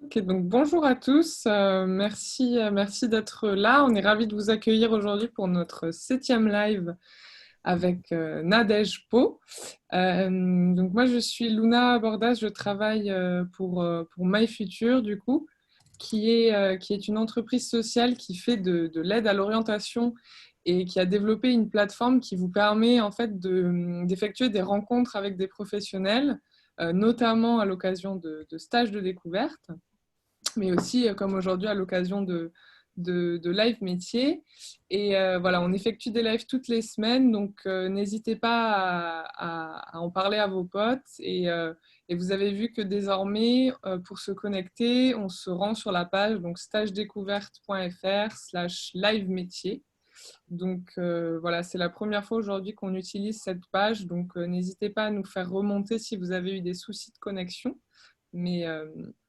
Ok, donc bonjour à tous, merci d'être là. On est ravis de vous accueillir aujourd'hui pour notre 7e live avec Nadège Po. Donc moi je suis Luna Bordas, je travaille pour MyFuture du coup, qui est une entreprise sociale qui fait de l'aide à l'orientation et qui a développé une plateforme qui vous permet en fait d'effectuer des rencontres avec des professionnels, notamment à l'occasion de stages de découverte, mais aussi comme aujourd'hui à l'occasion de live métiers. Et voilà, on effectue des lives toutes les semaines, donc n'hésitez pas à en parler à vos potes. Et vous avez vu que désormais, pour se connecter, on se rend sur la page donc stagedécouverte.fr/live métier. Donc voilà, c'est la première fois aujourd'hui qu'on utilise cette page, donc n'hésitez pas à nous faire remonter si vous avez eu des soucis de connexion. Mais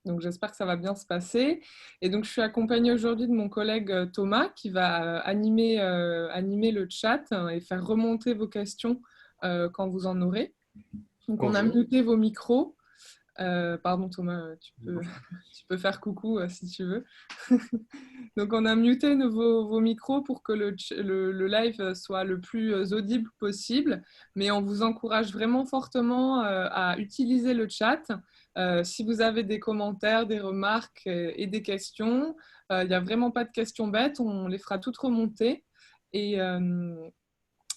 donc j'espère que ça va bien se passer. Et donc je suis accompagnée aujourd'hui de mon collègue Thomas qui va animer le chat et faire remonter vos questions quand vous en aurez. Donc on a Bonjour. muté vos micros. Pardon Thomas, tu peux faire coucou si tu veux. Donc on a muté vos micros pour que le live soit le plus audible possible, mais on vous encourage vraiment fortement à utiliser le chat. Si vous avez des commentaires, des remarques et des questions, il n'y a vraiment pas de questions bêtes, on les fera toutes remonter. Et,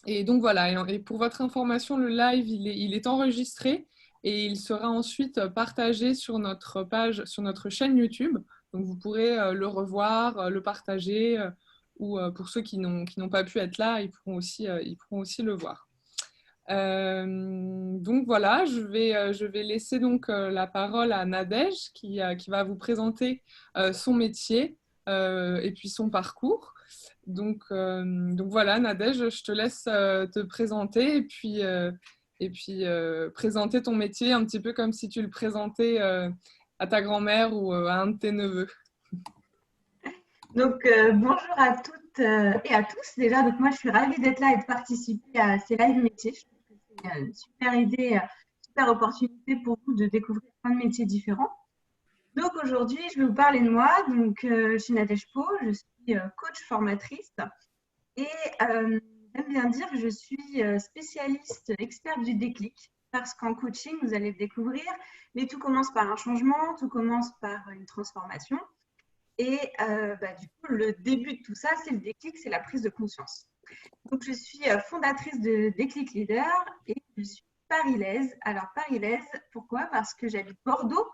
et donc voilà, et pour votre information, le live, il est enregistré et il sera ensuite partagé sur notre page, sur notre chaîne YouTube. Donc vous pourrez le revoir, le partager, ou pour ceux qui n'ont pas pu être là, ils pourront aussi le voir. Donc voilà, je vais laisser donc la parole à Nadège qui va vous présenter son métier et puis son parcours. Donc voilà, Nadège, je te laisse te présenter et puis présenter ton métier un petit peu comme si tu le présentais à ta grand-mère ou à un de tes neveux. Donc, bonjour à toutes et à tous. Déjà, donc moi, je suis ravie d'être là et de participer à ces live métiers. Je trouve que c'est une super idée, super opportunité pour vous de découvrir plein de métiers différents. Donc, aujourd'hui, je vais vous parler de moi. Donc, je suis Nadège Po, je suis coach formatrice et j'aime bien dire que je suis spécialiste experte du déclic parce qu'en coaching, vous allez le découvrir, mais tout commence par un changement, tout commence par une transformation. Et du coup, le début de tout ça, c'est le déclic, c'est la prise de conscience. Donc, je suis fondatrice de Déclic Leader et je suis parilaise. Alors, parilaise, pourquoi? Parce que j'habite Bordeaux,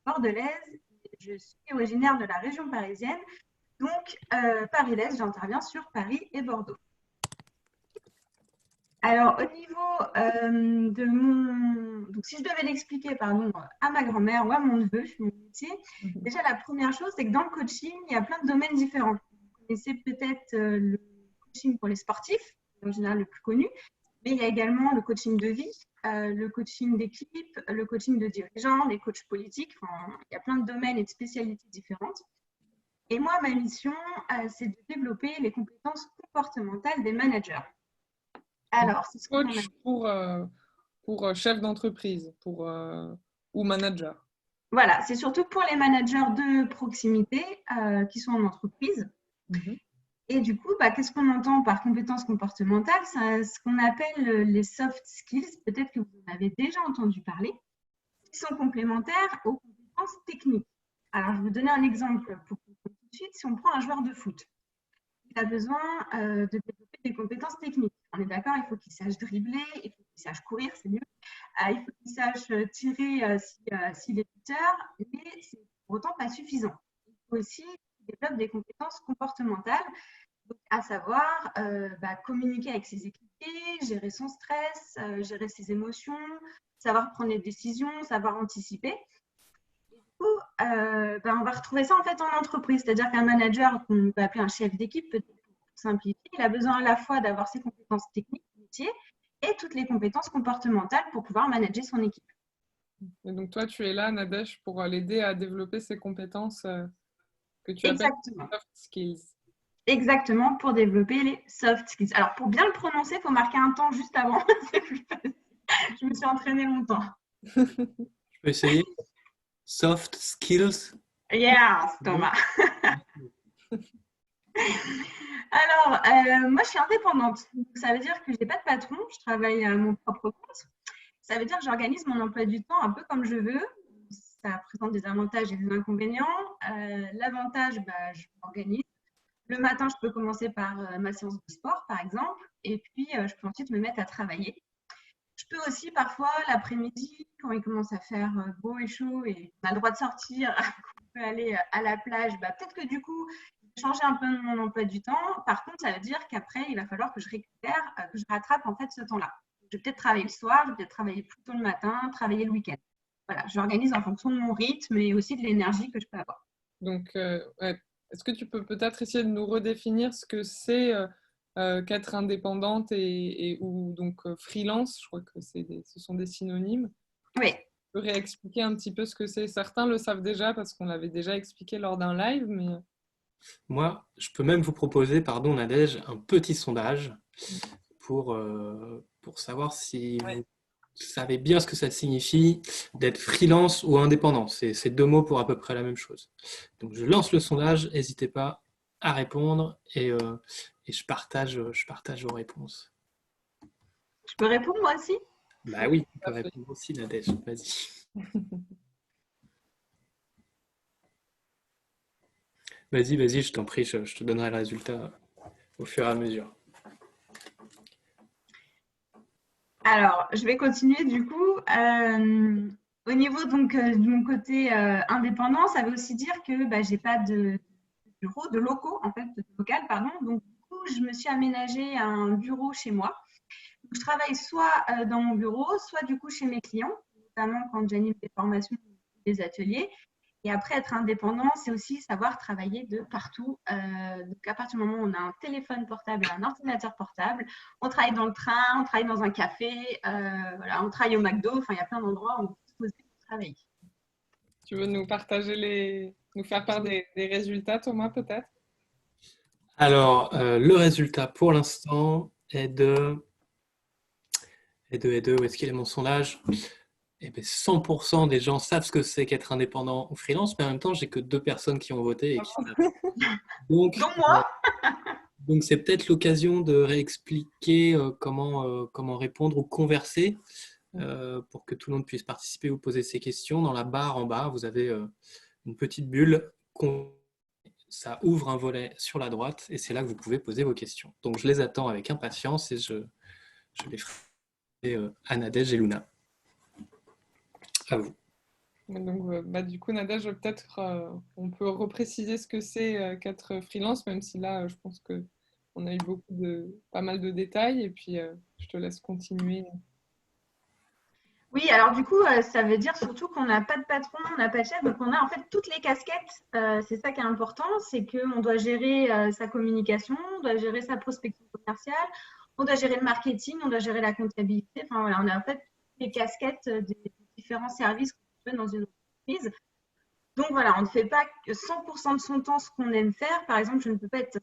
bordelaise. Je suis originaire de la région parisienne. Donc, parilaise, j'interviens sur Paris et Bordeaux. Alors, au niveau de mon... Donc, si je devais l'expliquer, pardon, à ma grand-mère ou à mon neveu, mon métier, déjà, la première chose, c'est que dans le coaching, il y a plein de domaines différents. Vous connaissez peut-être le coaching pour les sportifs, en général le plus connu, mais il y a également le coaching de vie, le coaching d'équipe, le coaching de dirigeants, les coachs politiques. Enfin, il y a plein de domaines et de spécialités différentes. Et moi, ma mission, c'est de développer les compétences comportementales des managers. Alors, c'est ce qu'on Coach pour chef d'entreprise ou manager. Voilà, c'est surtout pour les managers de proximité qui sont en entreprise. Et du coup, qu'est-ce qu'on entend par compétences comportementales? C'est ce qu'on appelle les soft skills, peut-être que vous en avez déjà entendu parler, qui sont complémentaires aux compétences techniques. Alors, je vais vous donner un exemple pour comprendre tout de suite. Si on prend un joueur de foot, il a besoin de développer des compétences techniques. On est d'accord, il faut qu'il sache dribbler, il faut qu'il sache courir, c'est mieux. Il faut qu'il sache tirer s'il est buteur, mais c'est pour autant pas suffisant. Il faut aussi qu'il développe des compétences comportementales, donc, à savoir communiquer avec ses équipiers, gérer son stress, gérer ses émotions, savoir prendre des décisions, savoir anticiper. On va retrouver ça en fait en entreprise, c'est-à-dire qu'un manager qu'on peut appeler un chef d'équipe, peut-être pour simplifier, il a besoin à la fois d'avoir ses compétences techniques, métier, et toutes les compétences comportementales pour pouvoir manager son équipe. Et donc toi, tu es là, Nadège, pour l'aider à développer ces compétences que tu appelles soft skills. Exactement, pour développer les soft skills. Alors, pour bien le prononcer, il faut marquer un temps juste avant. C'est plus facile. Je me suis entraînée longtemps. Je peux essayer. Soft skills. Yes, Thomas. Alors, moi, je suis indépendante. Donc, ça veut dire que je n'ai pas de patron. Je travaille à mon propre compte. Ça veut dire que j'organise mon emploi du temps un peu comme je veux. Ça présente des avantages et des inconvénients. L'avantage, je m'organise. Le matin, je peux commencer par ma séance de sport, par exemple, et puis je peux ensuite me mettre à travailler. Je peux aussi parfois l'après-midi, quand il commence à faire beau et chaud et on a le droit de sortir, qu'on peut aller à la plage, peut-être que du coup, je vais changer un peu mon emploi du temps. Par contre, ça veut dire qu'après, il va falloir que je récupère, que je rattrape en fait ce temps-là. Je vais peut-être travailler le soir, je vais peut-être travailler plus tôt le matin, travailler le week-end. Voilà, j'organise en fonction de mon rythme et aussi de l'énergie que je peux avoir. Donc, ouais. Est-ce que tu peux peut-être essayer de nous redéfinir ce que c'est qu'être indépendante ou donc freelance? Je crois que ce sont des synonymes. Oui. Tu peux réexpliquer un petit peu ce que c'est. Certains le savent déjà parce qu'on l'avait déjà expliqué lors d'un live, mais Moi, je peux même vous proposer, pardon Nadège, un petit sondage pour savoir si vous savez bien ce que ça signifie d'être freelance ou indépendant. C'est deux mots pour à peu près la même chose. Donc je lance le sondage, n'hésitez pas à répondre et je partage vos réponses. Je peux répondre moi aussi? Bah oui, tu peux répondre aussi Nadège, vas-y. Vas-y, je t'en prie, je te donnerai le résultat au fur et à mesure. Alors, je vais continuer du coup. Au niveau donc de mon côté indépendant, ça veut aussi dire que j'ai pas de bureau, de locaux en fait, de local, pardon. Donc du coup, je me suis aménagé un bureau chez moi. Donc, je travaille soit dans mon bureau, soit du coup chez mes clients, notamment quand j'anime des formations, des ateliers. Et après, être indépendant, c'est aussi savoir travailler de partout. Donc, à partir du moment où on a un téléphone portable et un ordinateur portable, on travaille dans le train, on travaille dans un café, voilà, on travaille au McDo. Enfin, il y a plein d'endroits où on peut se poser pour travailler. tu veux nous nous faire part des résultats, Thomas, peut-être? Alors, le résultat pour l'instant est de... Où est-ce qu'il est mon sondage? Eh bien, 100% des gens savent ce que c'est qu'être indépendant ou freelance, mais en même temps, j'ai que 2 personnes qui ont voté et qui savent. Donc, Donc moi, donc c'est peut-être l'occasion de réexpliquer comment répondre ou converser pour que tout le monde puisse participer ou poser ses questions. Dans la barre en bas, vous avez une petite bulle. Ça ouvre un volet sur la droite et c'est là que vous pouvez poser vos questions. Donc, je les attends avec impatience et je les ferai à Nadège et Luna. À vous. Donc, du coup, Nadège, peut-être on peut repréciser ce que c'est qu'être freelance, même si là, je pense que on a eu pas mal de détails, et puis je te laisse continuer. oui, alors du coup, ça veut dire surtout qu'on n'a pas de patron, on n'a pas de chef, donc on a en fait toutes les casquettes. C'est ça qui est important, c'est qu'on doit gérer sa communication, on doit gérer sa prospection commerciale, on doit gérer le marketing, on doit gérer la comptabilité. Enfin voilà, on a en fait les casquettes des différents services qu'on fait dans une entreprise. Donc voilà, on ne fait pas que 100% de son temps ce qu'on aime faire. Par exemple, je ne peux pas être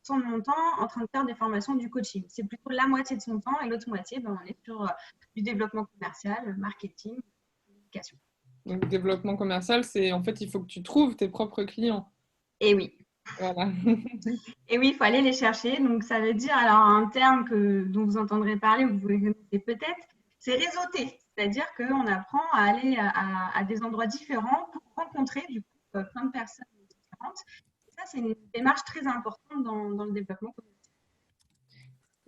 100% de mon temps en train de faire des formations du coaching. C'est plutôt la moitié de son temps et l'autre moitié, on est sur du développement commercial, marketing, communication. Donc, développement commercial, c'est en fait, il faut que tu trouves tes propres clients. Et oui. Voilà. Et oui, il faut aller les chercher. Donc, ça veut dire, alors, un terme dont vous entendrez parler, ou vous connaissez peut-être, c'est réseauter. C'est-à-dire qu'on apprend à aller à des endroits différents pour rencontrer du coup plein de personnes différentes. Et ça, c'est une démarche très importante dans le développement commercial.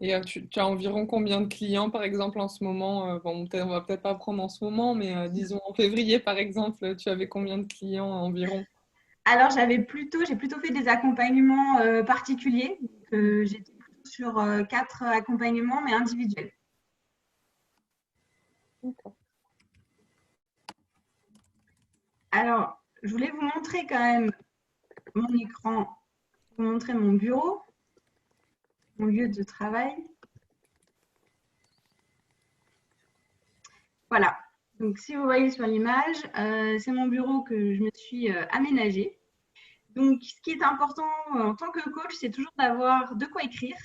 Et tu as environ combien de clients, par exemple, en ce moment? Bon, on va peut-être pas prendre en ce moment, mais disons en février, par exemple, tu avais combien de clients environ? Alors, j'ai plutôt fait des accompagnements particuliers. J'étais plutôt sur 4 accompagnements, mais individuels. D'accord. Alors, je voulais vous montrer quand même mon écran, vous montrer mon bureau, mon lieu de travail. Voilà. Donc, si vous voyez sur l'image, c'est mon bureau que je me suis aménagé. Donc, ce qui est important en tant que coach, c'est toujours d'avoir de quoi écrire,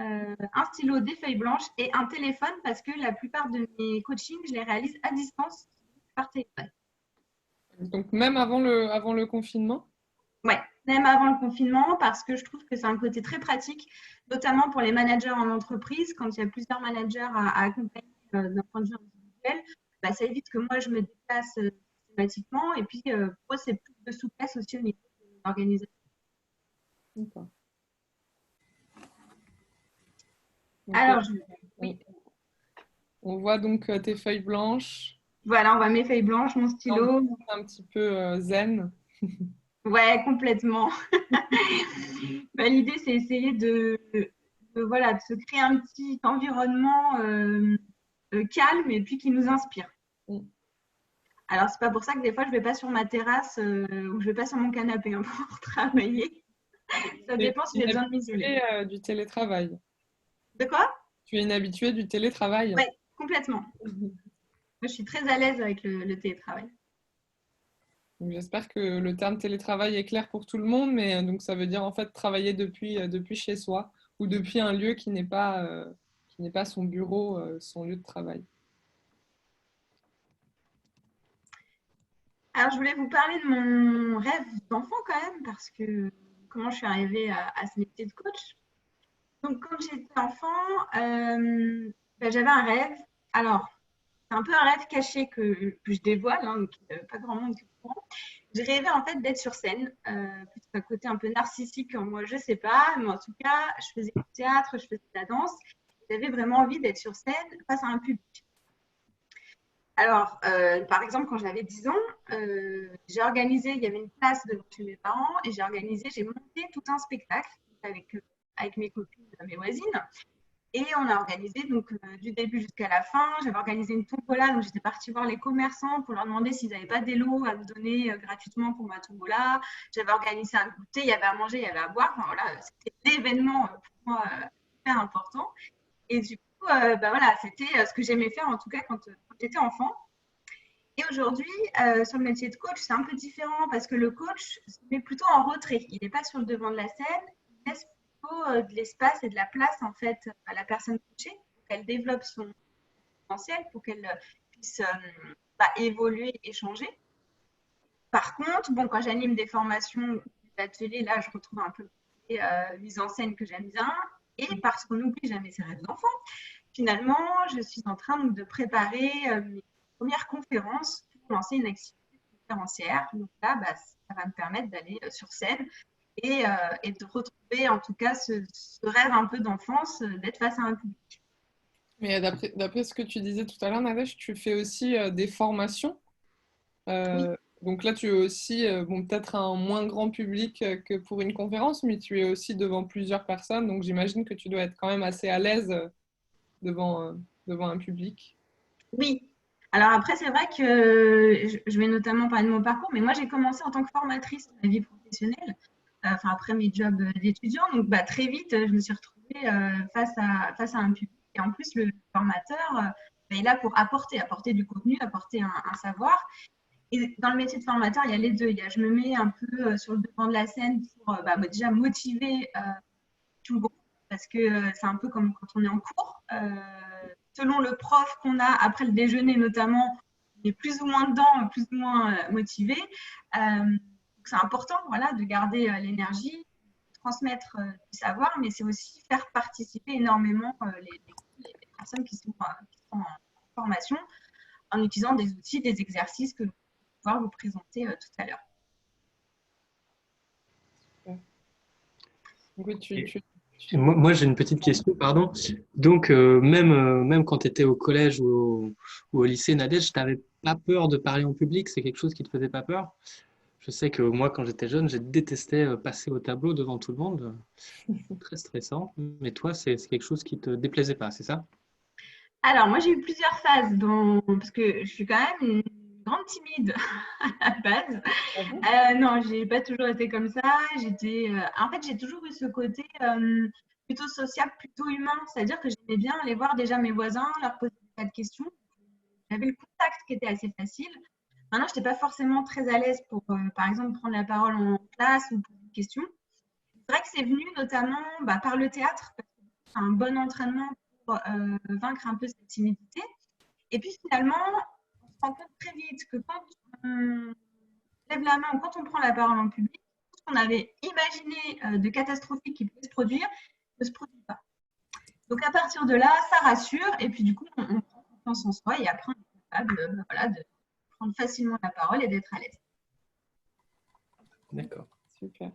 un stylo, des feuilles blanches et un téléphone parce que la plupart de mes coachings, je les réalise à distance par téléphone. Donc même avant le confinement? Ouais, même avant le confinement, parce que je trouve que c'est un côté très pratique, notamment pour les managers en entreprise, quand il y a plusieurs managers à accompagner d'un point de vue individuel, bah, ça évite que moi je me déplace systématiquement. Et puis, pour eux, c'est plus de souplesse aussi au niveau de l'organisation. D'accord. Donc, Alors, on, oui, on voit donc tes feuilles blanches, voilà, on voit mes feuilles blanches, mon ambiance stylo. un petit peu zen. Ouais, complètement. Bah, l'idée, c'est essayer voilà, de se créer un petit environnement calme et puis qui nous inspire. Mm. Alors, c'est pas pour ça que des fois, je vais pas sur ma terrasse ou je vais pas sur mon canapé hein, pour travailler. Ça Tu es dépend si une j'ai besoin de m'isoler. habituée du télétravail. De quoi? Tu es une habituée du télétravail. Ouais, complètement. Moi, je suis très à l'aise avec le télétravail. Donc, j'espère que le terme télétravail est clair pour tout le monde, mais donc ça veut dire en fait travailler depuis chez soi ou depuis un lieu qui n'est pas son bureau, son lieu de travail. Alors, je voulais vous parler de mon rêve d'enfant quand même, parce que comment je suis arrivée à ce métier de coach. Donc, quand j'étais enfant, ben, j'avais un rêve. Alors, c'est un peu un rêve caché que je dévoile, hein, donc pas grand monde qui est au courant. Je rêvais en fait d'être sur scène, plutôt un côté un peu narcissique en moi, je sais pas, mais en tout cas, je faisais du théâtre, je faisais de la danse. J'avais vraiment envie d'être sur scène face à un public. Alors, par exemple, quand j'avais 10 ans, j'ai organisé, il y avait une place devant chez mes parents et j'ai monté tout un spectacle avec mes copines, mes voisines. Et on a organisé donc du début jusqu'à la fin. J'avais organisé une tombola, donc j'étais partie voir les commerçants pour leur demander s'ils n'avaient pas des lots à me donner gratuitement pour ma tombola. J'avais organisé un goûter, il y avait à manger, il y avait à boire. Enfin, voilà, c'était l'événement pour moi hyper important. Et du coup, bah, voilà, c'était ce que j'aimais faire en tout cas quand j'étais enfant. Et aujourd'hui, sur le métier de coach, c'est un peu différent parce que le coach se met plutôt en retrait. Il n'est pas sur le devant de la scène, il laisse plutôt de l'espace et de la place en fait à la personne coachée pour qu'elle développe son potentiel, pour qu'elle puisse évoluer et changer. Par contre, bon, quand j'anime des formations, des ateliers, là, je retrouve un peu mise en scène que j'aime bien. Et parce qu'on n'oublie jamais ses rêves d'enfant, finalement, je suis en train de préparer mes premières conférences pour lancer une activité conférencière. Donc là, bah, ça va me permettre d'aller sur scène et de retrouver en tout cas ce rêve un peu d'enfance d'être face à un public. Mais d'après ce que tu disais tout à l'heure, Nadège, tu fais aussi des formations. Oui, Donc là, tu es aussi, bon, peut-être un moins grand public que pour une conférence, mais tu es aussi devant plusieurs personnes. Donc j'imagine que tu dois être quand même assez à l'aise devant, devant un public. oui. Alors après, c'est vrai que je vais notamment parler de mon parcours, mais moi j'ai commencé en tant que formatrice dans la vie professionnelle, enfin après mes jobs d'étudiant, donc bah, très vite je me suis retrouvée face à un public. Et en plus, le formateur bah, est là pour apporter du contenu, apporter un savoir. Et dans le métier de formateur, il y a les deux. Je me mets un peu sur le devant de la scène pour déjà motiver tout le groupe, parce que c'est un peu comme quand on est en cours. Selon le prof qu'on a après le déjeuner notamment, on est plus ou moins dedans, plus ou moins motivé. C'est important voilà, de garder l'énergie, de transmettre du savoir, mais c'est aussi faire participer énormément les personnes qui sont en formation en utilisant des outils, des exercices que je vais pouvoir vous présenter tout à l'heure. Donc oui, Et moi, j'ai une petite question, pardon. Donc, même quand tu étais au collège ou au lycée, Nadège, tu n'avais pas peur de parler en public? C'est quelque chose qui te faisait pas peur? Je sais que moi, quand j'étais jeune, j'ai détesté passer au tableau devant tout le monde. Très stressant. Mais toi, c'est quelque chose qui te déplaisait pas, c'est ça? Alors, moi, j'ai eu plusieurs phases parce que je suis quand même une grande timide à la base. Ah bon? Non, j'ai pas toujours été comme ça. En fait, j'ai toujours eu ce côté plutôt sociable, plutôt humain. C'est-à-dire que j'aimais bien aller voir déjà mes voisins, leur poser des tas de questions. J'avais le contact qui était assez facile. Maintenant, je n'étais pas forcément très à l'aise pour, par exemple, prendre la parole en classe ou poser des questions. C'est vrai que c'est venu notamment par le théâtre, parce que c'est un bon entraînement pour vaincre un peu cette timidité. Et puis finalement, on se rend compte très vite que quand on lève la main ou quand on prend la parole en public, tout ce qu'on avait imaginé de catastrophique qui pouvait se produire ne se produit pas. Donc à partir de là, ça rassure et puis du coup, on prend confiance en soi et après, on est capable voilà, de prendre facilement la parole et d'être à l'aise. D'accord. Super.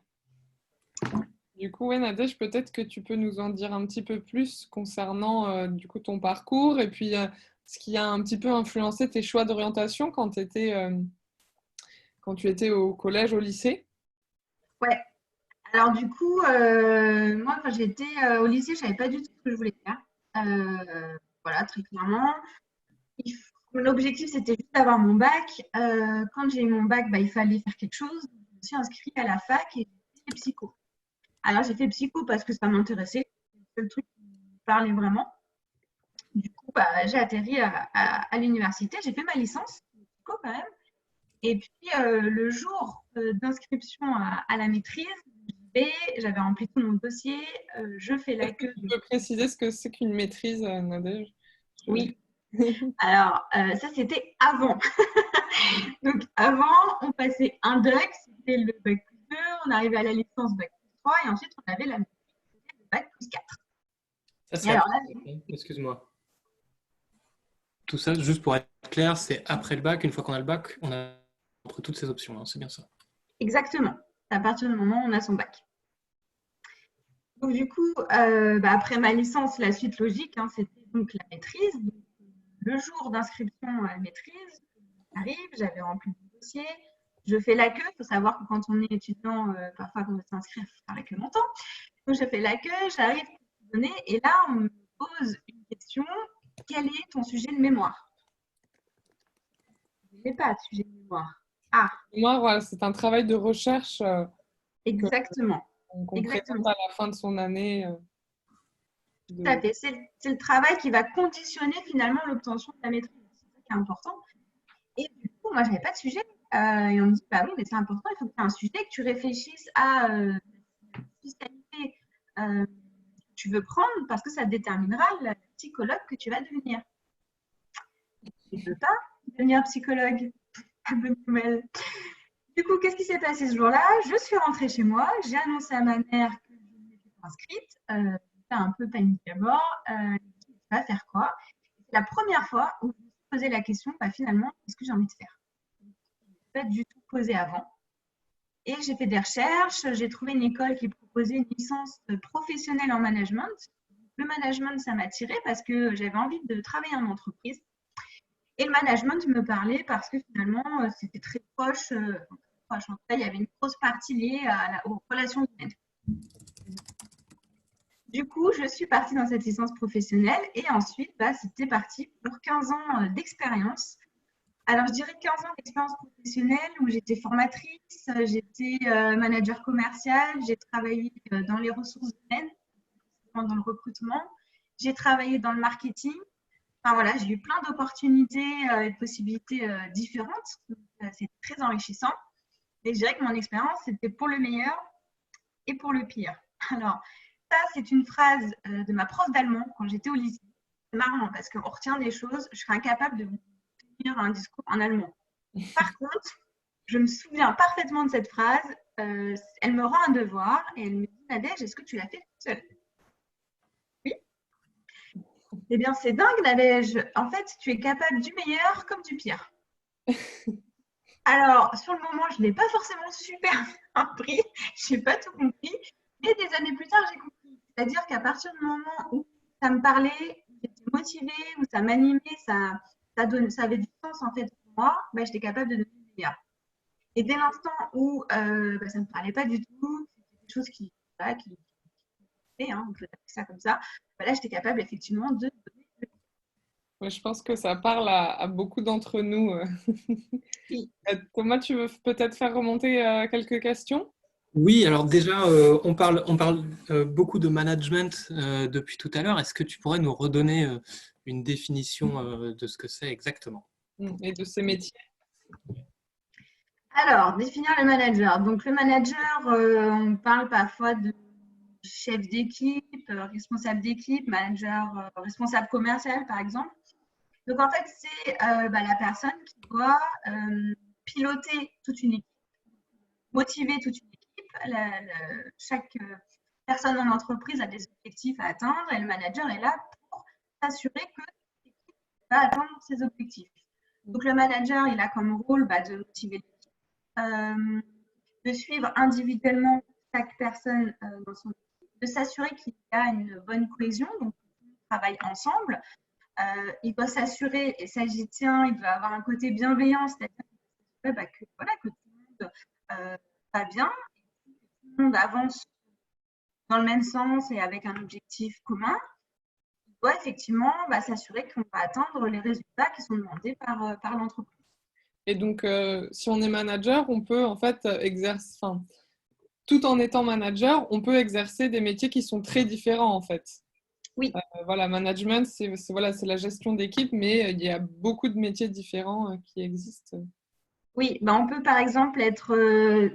Du coup, ouais, Nadège, peut-être que tu peux nous en dire un petit peu plus concernant du coup, ton parcours et puis ce qui a un petit peu influencé tes choix d'orientation quand tu étais au collège, au lycée. Ouais. Alors du coup, moi quand j'étais au lycée, je savais pas du tout ce que je voulais faire. Voilà, très clairement. L'objectif, c'était juste d'avoir mon bac. Quand j'ai eu mon bac, il fallait faire quelque chose. Je me suis inscrite à la fac et j'ai fait psycho. Alors, j'ai fait psycho parce que ça m'intéressait. C'est le truc qui me parlait vraiment. Du coup, j'ai atterri à l'université. J'ai fait ma licence de psycho quand même. Et puis, le jour d'inscription à la maîtrise, j'avais rempli tout mon dossier. Je fais la queue. Tu peux préciser ce que c'est qu'une maîtrise, Nadège? Oui. Alors, ça, c'était avant. Donc, avant, on passait un doc, c'était le bac plus 2, on arrivait à la licence bac plus 3, et ensuite, on avait la maîtrise, c'était le bac plus 4. Ça, c'est après le bac, excuse-moi. Tout ça, juste pour être clair, c'est après le bac. Une fois qu'on a le bac, on a entre toutes ces options. Hein, c'est bien ça. Exactement. À partir du moment où on a son bac. Donc, du coup, après ma licence, la suite logique, hein, c'était donc la maîtrise. Donc, le jour d'inscription à la maîtrise, j'arrive, j'avais rempli le dossier, je fais la queue. Il faut savoir que quand on est étudiant, parfois quand on veut s'inscrire, il faut faire la queue longtemps. Donc, je fais la queue, j'arrive pour tout donner, et là, on me pose une question. Quel est ton sujet de mémoire? Je n'ai pas de sujet de mémoire. Ah, Moi, voilà, c'est un travail de recherche exactement. qu'on présente à la fin de son année. Tout à fait. C'est le travail qui va conditionner finalement l'obtention de la maîtrise. C'est ça qui est important. Et du coup, moi, je n'avais pas de sujet. Et on me dit, bah oui, mais c'est important, il faut que tu aies un sujet, que tu réfléchisses à la spécialité que tu veux prendre parce que ça déterminera le psychologue que tu vas devenir. Je ne veux pas devenir psychologue. Bonne nouvelle. Du coup, qu'est-ce qui s'est passé ce jour-là? Je suis rentrée chez moi, j'ai annoncé à ma mère que je m'étais inscrite. J'étais un peu paniquée à bord. Tu vas faire quoi? C'est la première fois où je me suis posé la question, finalement, qu'est-ce que j'ai envie de faire? Je ne me suis pas du tout posée avant. Et j'ai fait des recherches, j'ai trouvé une école qui proposait une licence professionnelle en management. Le management, ça m'a attirée parce que j'avais envie de travailler en entreprise. Et le management me parlait parce que finalement, c'était très proche. En tout cas, il y avait une grosse partie liée aux relations humaines. Du coup, je suis partie dans cette licence professionnelle et ensuite, c'était parti pour 15 ans d'expérience. Alors, je dirais 15 ans d'expérience professionnelle où j'étais formatrice, j'étais manager commercial, j'ai travaillé dans les ressources humaines, dans le recrutement, j'ai travaillé dans le marketing. Enfin, voilà, j'ai eu plein d'opportunités et de possibilités différentes. C'est très enrichissant. Et je dirais que mon expérience, c'était pour le meilleur et pour le pire. Alors, ça, c'est une phrase de ma prof d'allemand quand j'étais au lycée. C'est marrant parce qu'on retient des choses. Je serais incapable de vous tenir un discours en allemand. Par contre, je me souviens parfaitement de cette phrase. Elle me rend un devoir et elle me dit, Nadège, est-ce que tu l'as fait toute seule? Oui. Eh bien, c'est dingue, Nadège. En fait, tu es capable du meilleur comme du pire. Alors, sur le moment, je ne l'ai pas forcément super bien appris. Je n'ai pas tout compris. Mais des années plus tard, j'ai compris. C'est-à-dire qu'à partir du moment où ça me parlait, j'étais motivée, où ça m'animait, ça avait du sens en fait pour moi, j'étais capable de devenir meilleure. Et dès l'instant où ça ne me parlait pas du tout, c'était quelque chose qui on peut appeler ça comme ça, là, j'étais capable effectivement de donner. Je pense que ça parle à beaucoup d'entre nous. Oui. Thomas, tu veux peut-être faire remonter quelques questions? Oui, alors déjà, on parle beaucoup de management depuis tout à l'heure. Est-ce que tu pourrais nous redonner une définition de ce que c'est exactement? Et de ces métiers? Alors, définir le manager. Donc, le manager, on parle parfois de chef d'équipe, responsable d'équipe, manager, responsable commercial, par exemple. Donc, en fait, c'est la personne qui doit piloter toute une équipe. motiver toute une équipe. Chaque personne dans l'entreprise a des objectifs à atteindre et le manager est là pour s'assurer que l'équipe va atteindre ses objectifs. Donc, le manager, il a comme rôle de motiver l'équipe, de suivre individuellement chaque personne dans son équipe, de s'assurer qu'il y a une bonne cohésion, donc on travaille ensemble. Il doit s'assurer, et ça j'y tiens, il doit avoir un côté bienveillant, c'est-à-dire que tout le monde va bien, et que tout le monde avance dans le même sens et avec un objectif commun. Il doit effectivement s'assurer qu'on va atteindre les résultats qui sont demandés par l'entreprise. Et donc, si on est manager, on peut en fait exercer, tout en étant manager, on peut exercer des métiers qui sont très différents en fait. Oui. Voilà, management, c'est la gestion d'équipe, mais il y a beaucoup de métiers différents qui existent. Oui, on peut par exemple être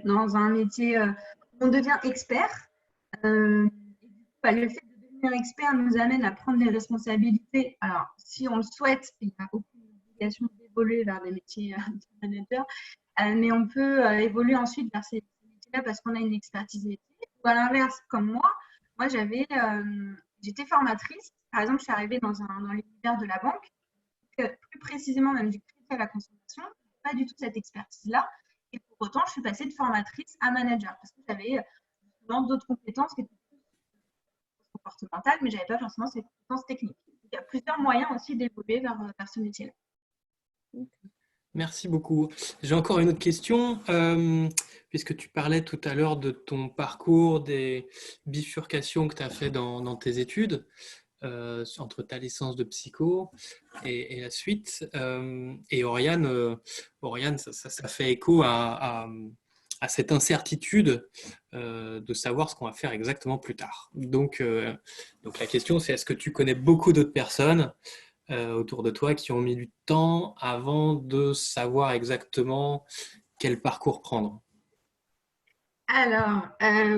dans un métier où on devient expert. Le fait de devenir expert nous amène à prendre des responsabilités. Alors, si on le souhaite, il n'y a aucune obligation d'évoluer vers des métiers de manager, mais on peut évoluer ensuite vers ces métiers-là parce qu'on a une expertise métier. Ou à l'inverse, comme moi j'étais formatrice. Par exemple, je suis arrivée dans l'univers de la banque, plus précisément même du crédit à la consommation, pas du tout cette expertise-là. Et pour autant, je suis passée de formatrice à manager parce que j'avais d'autres compétences qui étaient plus comportementales, mais je n'avais pas forcément ces compétences techniques. Il y a plusieurs moyens aussi d'évoluer vers ce métier-là. Merci beaucoup. J'ai encore une autre question, puisque tu parlais tout à l'heure de ton parcours, des bifurcations que tu as fait dans tes études, entre ta licence de psycho et la suite. Et Oriane, ça fait écho à cette incertitude de savoir ce qu'on va faire exactement plus tard. Donc la question, c'est est-ce que tu connais beaucoup d'autres personnes autour de toi qui ont mis du temps avant de savoir exactement quel parcours prendre? Alors,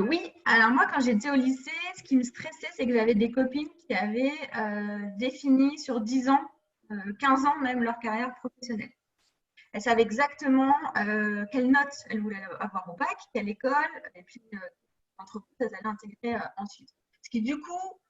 oui. Alors moi, quand j'étais au lycée, ce qui me stressait, c'est que j'avais des copines qui avaient défini sur 10 ans, 15 ans même, leur carrière professionnelle. Elles savaient exactement quelles notes elles voulaient avoir au bac, quelle école, et puis l'entreprise, elles allaient intégrer ensuite. Ce qui, du coup,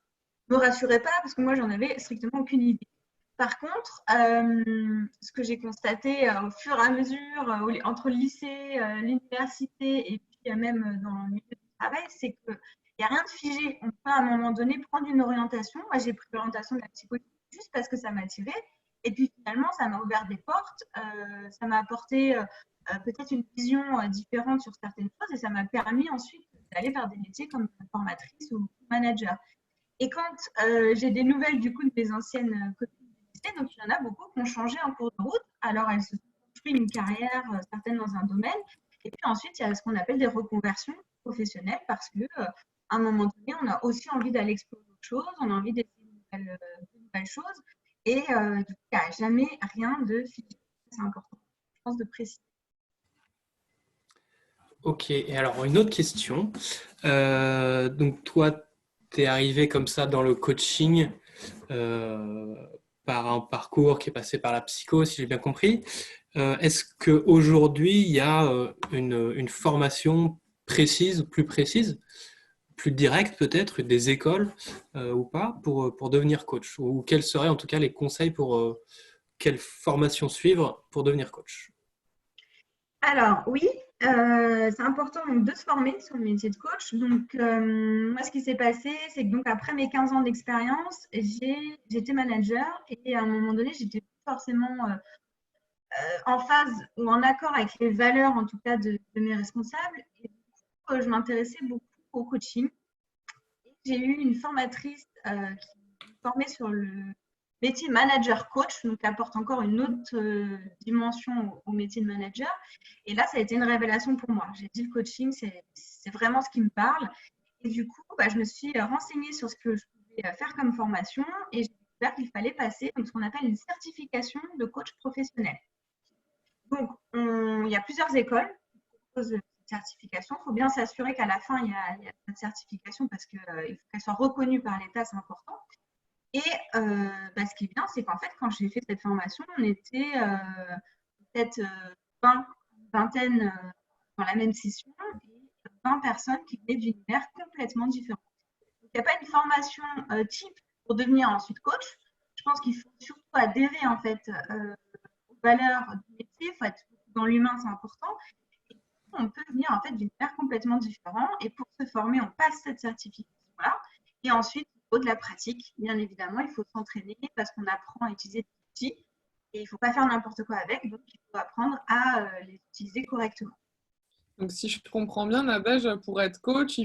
me rassurait pas parce que moi, j'en avais strictement aucune idée. Par contre, ce que j'ai constaté au fur et à mesure, entre le lycée, l'université et puis même dans le milieu du travail, c'est qu'il n'y a rien de figé. On peut à un moment donné prendre une orientation. Moi, j'ai pris l'orientation de la psychologie juste parce que ça m'attirait. Et puis finalement, ça m'a ouvert des portes. Ça m'a apporté peut-être une vision différente sur certaines choses et ça m'a permis ensuite d'aller vers des métiers comme formatrice ou manager. Et quand j'ai des nouvelles du coup de mes anciennes copines du lycée, donc il y en a beaucoup qui ont changé en cours de route. Alors elles se sont construites une carrière, certaines dans un domaine. Et puis ensuite, il y a ce qu'on appelle des reconversions professionnelles parce que à un moment donné, on a aussi envie d'aller explorer d'autres choses, on a envie d'essayer de nouvelles choses. Et du coup, il n'y a jamais rien de figé. C'est important, je pense, de préciser. Ok, et alors une autre question. Donc toi, tu es arrivé comme ça dans le coaching euh, par un parcours qui est passé par la psycho, si j'ai bien compris. Est-ce qu'aujourd'hui, il y a une formation précise, plus directe peut-être, des écoles ou pas, pour devenir coach? Ou quels seraient en tout cas les conseils pour quelle formation suivre pour devenir coach? Alors oui, c'est important donc, de se former sur le métier de coach. Donc moi, ce qui s'est passé, c'est que donc après mes 15 ans d'expérience, j'étais manager et à un moment donné, j'étais forcément en phase ou en accord avec les valeurs, en tout cas, de mes responsables. Et du coup, je m'intéressais beaucoup au coaching. J'ai eu une formatrice qui me formait sur le métier manager coach, donc qui apporte encore une autre dimension au métier de manager. Et là, ça a été une révélation pour moi. J'ai dit le coaching, c'est vraiment ce qui me parle. Et du coup, je me suis renseignée sur ce que je pouvais faire comme formation et j'ai découvert qu'il fallait passer donc, ce qu'on appelle une certification de coach professionnel. Donc, il y a plusieurs écoles qui proposent cette certification. Il faut bien s'assurer qu'à la fin, il y a cette certification parce qu'il faut qu'elle soit reconnue par l'État, c'est important. Et ce qui est bien, c'est qu'en fait, quand j'ai fait cette formation, on était peut-être 20, une vingtaine dans la même session et 20 personnes qui venaient d'univers complètement différents. Donc, il n'y a pas une formation type pour devenir ensuite coach. Je pense qu'il faut surtout adhérer en fait aux valeurs du métier. Il faut être dans l'humain, c'est important. Et on peut venir en fait d'univers complètement différents. Et pour se former, on passe cette certification-là. Et ensuite, il faut de la pratique. Bien évidemment, il faut s'entraîner parce qu'on apprend à utiliser des outils. Et il ne faut pas faire n'importe quoi avec. Donc, il faut apprendre à les utiliser correctement. Donc, si je comprends bien, Nadège, pour être coach,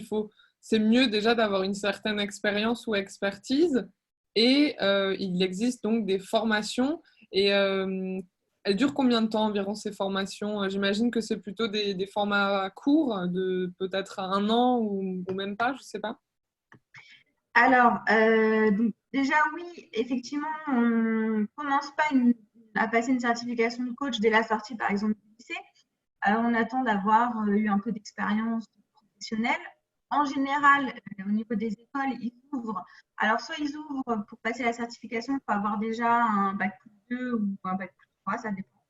c'est mieux déjà d'avoir une certaine expérience ou expertise. Et il existe donc des formations. Et elles durent combien de temps environ ces formations? J'imagine que c'est plutôt des formats courts, de peut-être 1 an ou même pas, je ne sais pas. Alors, donc déjà, oui, effectivement, on ne commence pas à passer une certification de coach dès la sortie, par exemple, du lycée. On attend d'avoir eu un peu d'expérience professionnelle. En général, au niveau des écoles, ils ouvrent. Alors, soit ils ouvrent pour passer la certification, il faut avoir déjà un bac plus 2 ou un bac plus 3, ça dépend.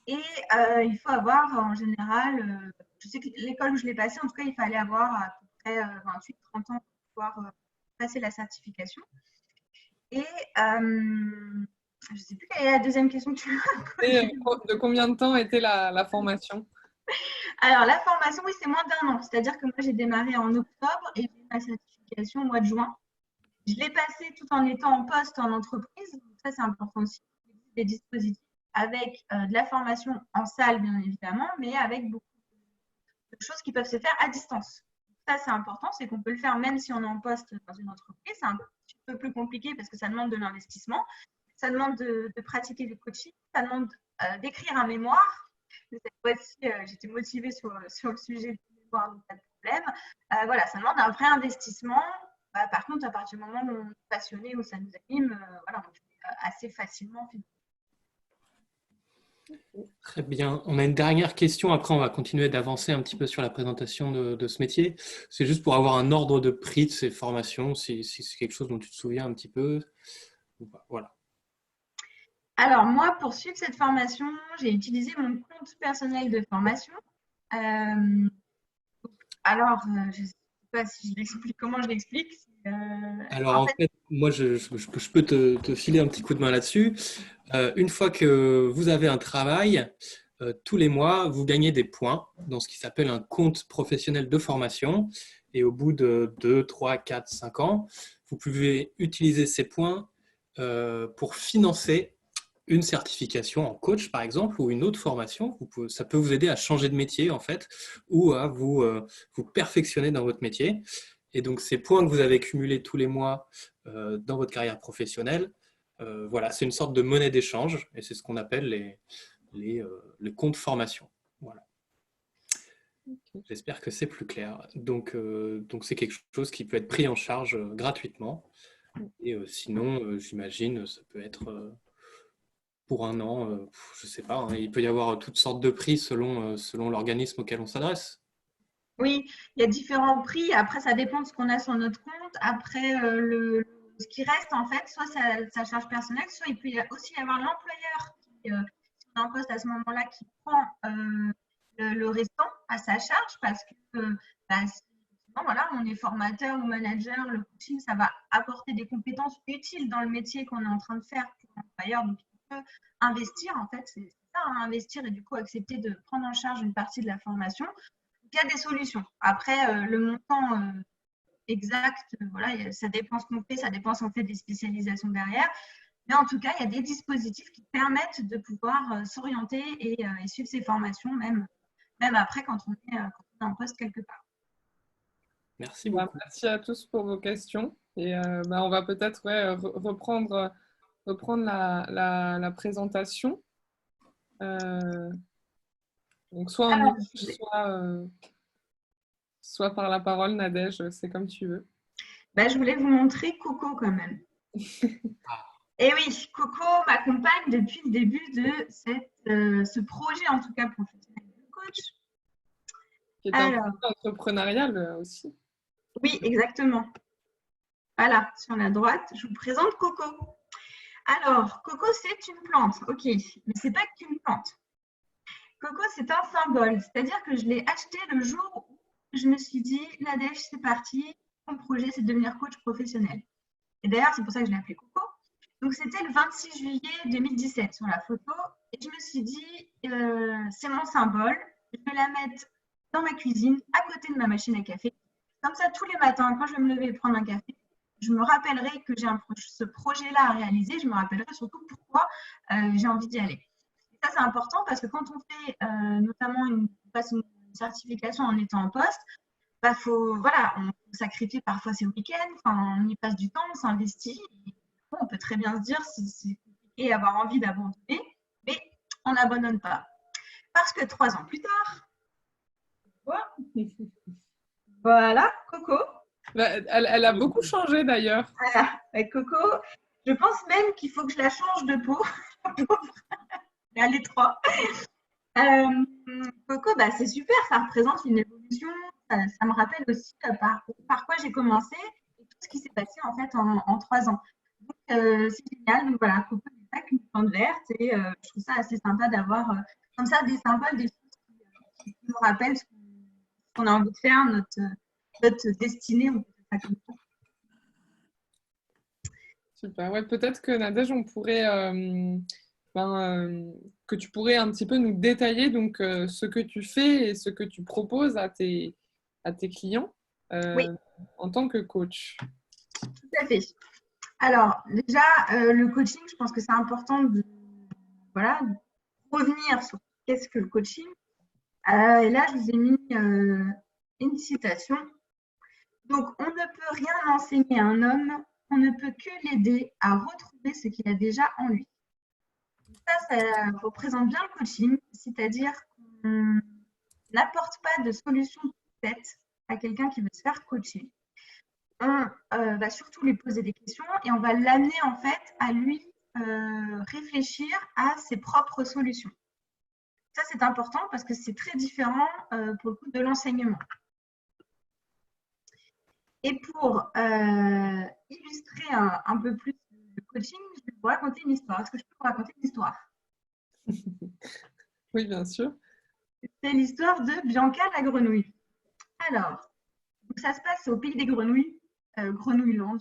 Et il faut avoir, en général, je sais que l'école où je l'ai passée, en tout cas, il fallait avoir à peu près 28-30 ans pour pouvoir passer la certification. Et je ne sais plus quelle est la deuxième question que tu m'as posée. Et de combien de temps était la formation? Alors, la formation, oui, c'est moins d'1 an. C'est-à-dire que moi, j'ai démarré en octobre et j'ai eu ma certification au mois de juin. Je l'ai passée tout en étant en poste en entreprise. Donc ça, c'est important aussi. Des dispositifs avec de la formation en salle, bien évidemment, mais avec beaucoup de choses qui peuvent se faire à distance. Ça, c'est important, c'est qu'on peut le faire même si on est en poste dans une entreprise. C'est un petit peu plus compliqué parce que ça demande de l'investissement. Ça demande de pratiquer le coaching. Ça demande d'écrire un mémoire. Cette fois-ci, j'étais motivée sur le sujet du mémoire, donc pas de problème. Voilà, ça demande un vrai investissement. Par contre, à partir du moment où on est passionné, où ça nous anime, voilà, on le fait assez facilement. Très bien. On a une dernière question. Après, on va continuer d'avancer un petit peu sur la présentation de ce métier. C'est juste pour avoir un ordre de prix de ces formations, si c'est quelque chose dont tu te souviens un petit peu. Voilà. Alors, moi, pour suivre cette formation, j'ai utilisé mon compte personnel de formation. Alors, je ne sais pas si je l'explique, comment je l'explique. Alors, en fait, moi, je peux te filer un petit coup de main là-dessus. Une fois que vous avez un travail, tous les mois, vous gagnez des points dans ce qui s'appelle un compte professionnel de formation. Et au bout de 2, 3, 4, 5 ans, vous pouvez utiliser ces points pour financer une certification en coach, par exemple, ou une autre formation. Ça peut vous aider à changer de métier, en fait, ou à vous perfectionner dans votre métier. Et donc, ces points que vous avez cumulés tous les mois dans votre carrière professionnelle, voilà, c'est une sorte de monnaie d'échange et c'est ce qu'on appelle les comptes formation. Voilà. Okay. J'espère que c'est plus clair. Donc, c'est quelque chose qui peut être pris en charge gratuitement. Et sinon, j'imagine, ça peut être pour 1 an, je ne sais pas. Hein, il peut y avoir toutes sortes de prix selon l'organisme auquel on s'adresse. Oui, il y a différents prix. Après, ça dépend de ce qu'on a sur notre compte. Après, ce qui reste, en fait, soit sa charge personnelle, soit il peut aussi y avoir l'employeur qui, si on est en poste à ce moment-là, qui prend le restant à sa charge parce que voilà, on est formateur ou manager, le coaching, ça va apporter des compétences utiles dans le métier qu'on est en train de faire pour l'employeur. Donc, il peut investir, en fait, c'est ça, hein, investir et du coup accepter de prendre en charge une partie de la formation. Il y a des solutions. Après, le montant exact, voilà, ça dépend ce qu'on fait, ça dépend si on fait des spécialisations derrière. Mais en tout cas, il y a des dispositifs qui permettent de pouvoir s'orienter et suivre ces formations, même après quand on est en poste quelque part. Merci beaucoup. Merci à tous pour vos questions. Et on va peut-être reprendre la présentation. Donc, soit en image, soit par la parole, Nadège, c'est comme tu veux. Je voulais vous montrer Coco quand même. Et oui, Coco m'accompagne depuis le début de ce projet, en tout cas professionnel de coach. Qui est un projet entrepreneurial aussi. Oui, exactement. Voilà, sur la droite, je vous présente Coco. Alors, Coco, c'est une plante, ok, mais ce n'est pas qu'une plante. Coco, c'est un symbole. C'est-à-dire que je l'ai acheté le jour où je me suis dit, Nadège, c'est parti. Mon projet, c'est de devenir coach professionnel. Et d'ailleurs, c'est pour ça que je l'ai appelé Coco. Donc, c'était le 26 juillet 2017 sur la photo. Et je me suis dit, c'est mon symbole. Je vais la mettre dans ma cuisine, à côté de ma machine à café. Comme ça, tous les matins, quand je vais me lever et prendre un café, je me rappellerai que j'ai ce projet-là à réaliser. Je me rappellerai surtout pourquoi j'ai envie d'y aller. Et ça, c'est important parce que quand on fait notamment on passe une certification en étant en poste, bah, voilà, on sacrifie parfois ses week-ends, on y passe du temps, on s'investit. On peut très bien se dire si c'est compliqué et avoir envie d'abandonner, mais on n'abandonne pas. Parce que 3 ans plus tard, voilà, Coco. Elle a beaucoup changé d'ailleurs. Voilà, avec Coco, je pense même qu'il faut que je la change de peau. À l'étroit. Coco, bah, c'est super, ça représente une évolution. Ça me rappelle aussi par quoi j'ai commencé et tout ce qui s'est passé en fait en 3 ans. Donc, c'est génial. Donc voilà, Coco n'est pas qu'une plante verte et je trouve ça assez sympa d'avoir comme ça des symboles, des choses qui nous rappellent ce qu'on a envie de faire, notre destinée. On peut dire ça comme ça. Super. Ouais, peut-être que Nadège, on pourrait, que tu pourrais un petit peu nous détailler donc ce que tu fais et ce que tu proposes à tes clients Oui, en tant que coach. tout à fait. Alors, déjà, le coaching, je pense que c'est important de revenir sur qu'est-ce que le coaching. Et là, je vous ai mis une citation. Donc, on ne peut rien enseigner à un homme, on ne peut que l'aider à retrouver ce qu'il a déjà en lui. Ça représente bien le coaching, c'est-à-dire qu'on n'apporte pas de solution faite à quelqu'un qui veut se faire coacher. On va surtout lui poser des questions et on va l'amener en fait à lui réfléchir à ses propres solutions. Ça, c'est important parce que c'est très différent pour le coup de l'enseignement. Et pour illustrer un peu plus le coaching, je vais vous raconter une histoire. Est-ce que je peux vous raconter une histoire? Oui, bien sûr. C'est l'histoire de Bianca la grenouille. Alors, donc ça se passe au pays des grenouilles, Grenouilland.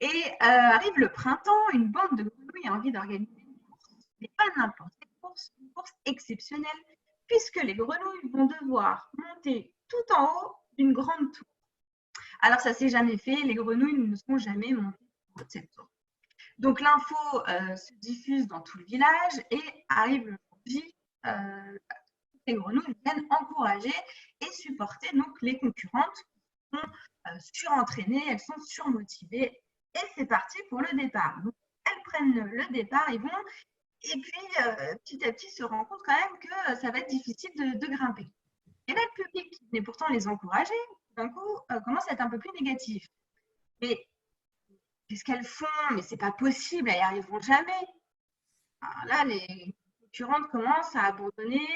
Et arrive le printemps, une bande de grenouilles a envie d'organiser une course. Mais pas n'importe quelle course, une course exceptionnelle, puisque les grenouilles vont devoir monter tout en haut d'une grande tour. Alors, ça ne s'est jamais fait, les grenouilles ne sont jamais montées en haut de cette tour. Donc, l'info se diffuse dans tout le village et arrive le jour J, les grenouilles viennent encourager et supporter donc les concurrentes qui sont surentraînées, elles sont surmotivées et c'est parti pour le départ. Donc, elles prennent le départ, ils vont et puis petit à petit se rend compte quand même que ça va être difficile de grimper. Et là, le public qui venait pourtant les encourager, d'un coup, commence à être un peu plus négatif. Mais qu'est-ce qu'elles font? Mais c'est pas possible, elles n'y arriveront jamais. Alors là, les concurrentes commencent à abandonner,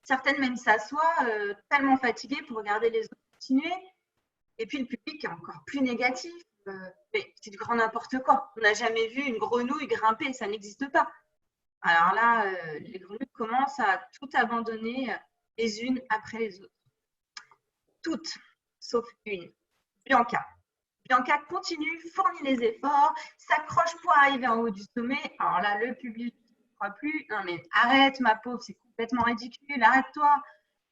certaines même s'assoient tellement fatiguées pour regarder les autres continuer. Et puis le public est encore plus négatif. Mais c'est du grand n'importe quoi. On n'a jamais vu une grenouille grimper, ça n'existe pas. Alors là, les grenouilles commencent à tout abandonner les unes après les autres. Toutes, sauf une, Bianca. Bianca continue, fournit les efforts, s'accroche pour arriver en haut du sommet. Alors là, le public ne croit plus. Non mais arrête ma pauvre, c'est complètement ridicule, arrête-toi.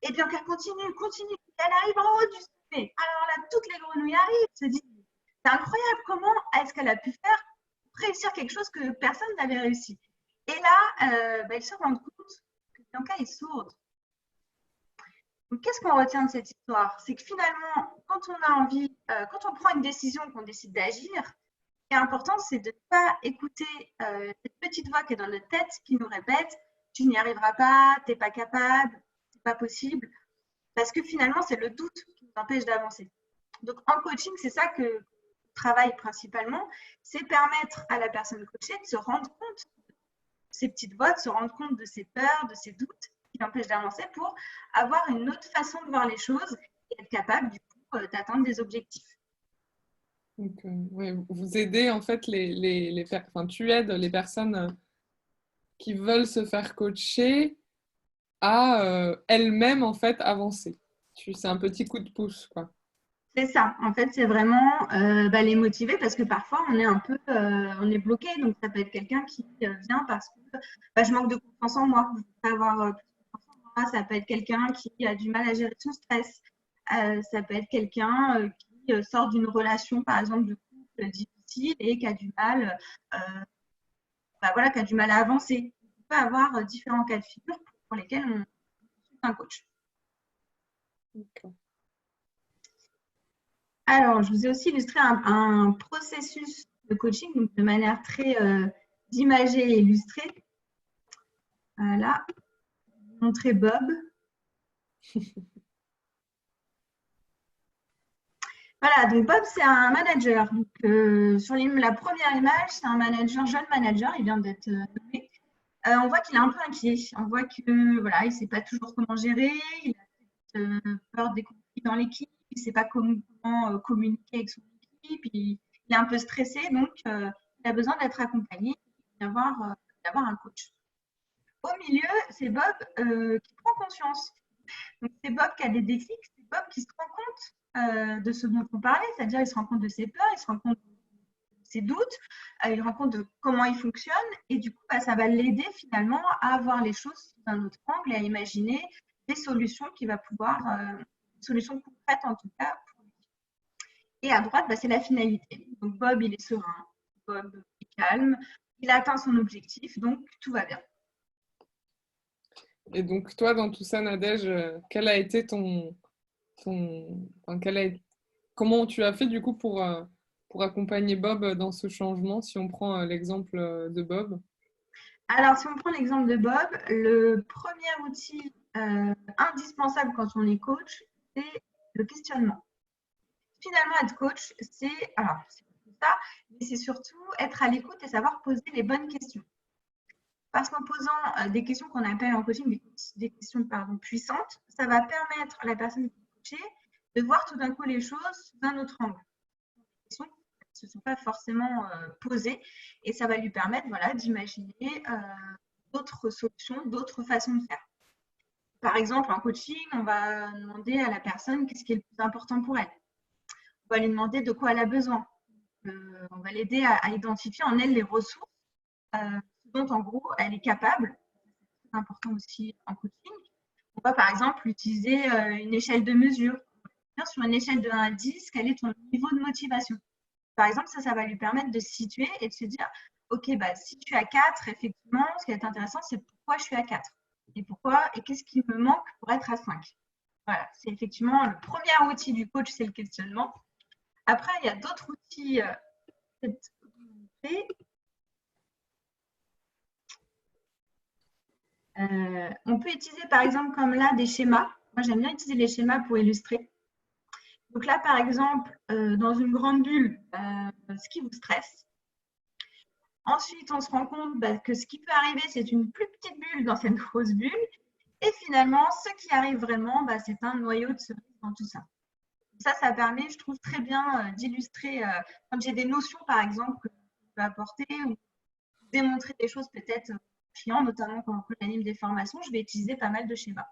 Et Bianca continue. Elle arrive en haut du sommet. Alors là, toutes les grenouilles arrivent, se disent, c'est incroyable, comment est-ce qu'elle a pu faire pour réussir quelque chose que personne n'avait réussi. Et là, elles se rendent compte que Bianca est sourde. Donc, qu'est-ce qu'on retient de cette histoire? C'est que finalement, quand on prend une décision, qu'on décide d'agir, ce qui est important, c'est de ne pas écouter cette petite voix qui est dans notre tête qui nous répète « tu n'y arriveras pas, tu n'es pas capable, c'est pas possible », parce que finalement, c'est le doute qui nous empêche d'avancer. Donc, en coaching, c'est ça que je travaille principalement, c'est permettre à la personne coachée de se rendre compte de ces petites voix, de se rendre compte de ses peurs, de ses doutes, qui l'empêche d'avancer pour avoir une autre façon de voir les choses et être capable du coup d'atteindre des objectifs. Donc, ouais, vous aidez en fait tu aides les personnes qui veulent se faire coacher à elle-même en fait avancer. C'est un petit coup de pouce, quoi. C'est ça. En fait, c'est vraiment les motiver parce que parfois, on est un peu on est bloqué. Donc, ça peut être quelqu'un qui vient parce que je manque de confiance en moi. Je veux pas avoir plus de confiance en moi. Ça peut être quelqu'un qui a du mal à gérer son stress. Ça peut être quelqu'un qui sort d'une relation, par exemple, de couple difficile et qui a du mal, qui a du mal à avancer. On peut avoir différents cas de figure pour lesquels on consulte un coach. D'accord. Alors, je vous ai aussi illustré un processus de coaching donc de manière très imagée et illustrée. Voilà, je vais vous montrer Bob. Voilà, donc Bob, c'est un manager. Donc, sur la première image, c'est un manager, jeune manager, il vient d'être nommé. On voit qu'il est un peu inquiet. On voit que voilà, il ne sait pas toujours comment gérer, il a peur des conflits dans l'équipe, il ne sait pas comment communiquer avec son équipe, il est un peu stressé, donc il a besoin d'être accompagné, d'avoir un coach. Au milieu, c'est Bob qui prend conscience. Donc c'est Bob qui a des déclics, c'est Bob qui se rend compte de ce dont on parlait, c'est-à-dire il se rend compte de ses peurs, il se rend compte de ses doutes, il se rend compte de comment il fonctionne et du coup, ça va l'aider finalement à voir les choses sous un autre angle et à imaginer des solutions qu'il va pouvoir, solutions concrètes en tout cas. Et à droite, c'est la finalité. Donc Bob, il est serein, Bob est calme, il a atteint son objectif, donc tout va bien. Et donc, toi, dans tout ça, Nadège, quel a été comment tu as fait du coup pour accompagner Bob dans ce changement, si on prend l'exemple de Bob? Alors, si on prend l'exemple de Bob, le premier outil indispensable quand on est coach, c'est le questionnement. Finalement, être coach, c'est ça, mais c'est surtout être à l'écoute et savoir poser les bonnes questions. Parce qu'en posant des questions qu'on appelle en coaching des questions puissantes, ça va permettre à la personne qui est coachée de voir tout d'un coup les choses sous un autre angle. Les questions ne se sont pas forcément posées et ça va lui permettre d'imaginer d'autres solutions, d'autres façons de faire. Par exemple, en coaching, on va demander à la personne qu'est-ce qui est le plus important pour elle. On va lui demander de quoi elle a besoin. On va l'aider à identifier en elle les ressources dont en gros elle est capable. C'est important aussi en coaching. On va par exemple utiliser une échelle de mesure. Sur une échelle de 1 à 10, quel est ton niveau de motivation? Par exemple, ça va lui permettre de se situer et de se dire, ok, si tu es à 4, effectivement, ce qui est intéressant, c'est pourquoi je suis à 4 et pourquoi et qu'est-ce qui me manque pour être à 5. Voilà, c'est effectivement le premier outil du coach, c'est le questionnement. Après, il y a d'autres outils. On peut utiliser par exemple comme là des schémas. Moi, j'aime bien utiliser les schémas pour illustrer. Donc là, par exemple, dans une grande bulle, ce qui vous stresse. Ensuite, on se rend compte que ce qui peut arriver, c'est une plus petite bulle dans cette grosse bulle. Et finalement, ce qui arrive vraiment, c'est un noyau de cerise dans tout ça. Ça permet, je trouve, très bien d'illustrer quand j'ai des notions, par exemple, que je peux apporter ou démontrer des choses peut-être clients, notamment quand j'anime des formations, je vais utiliser pas mal de schémas.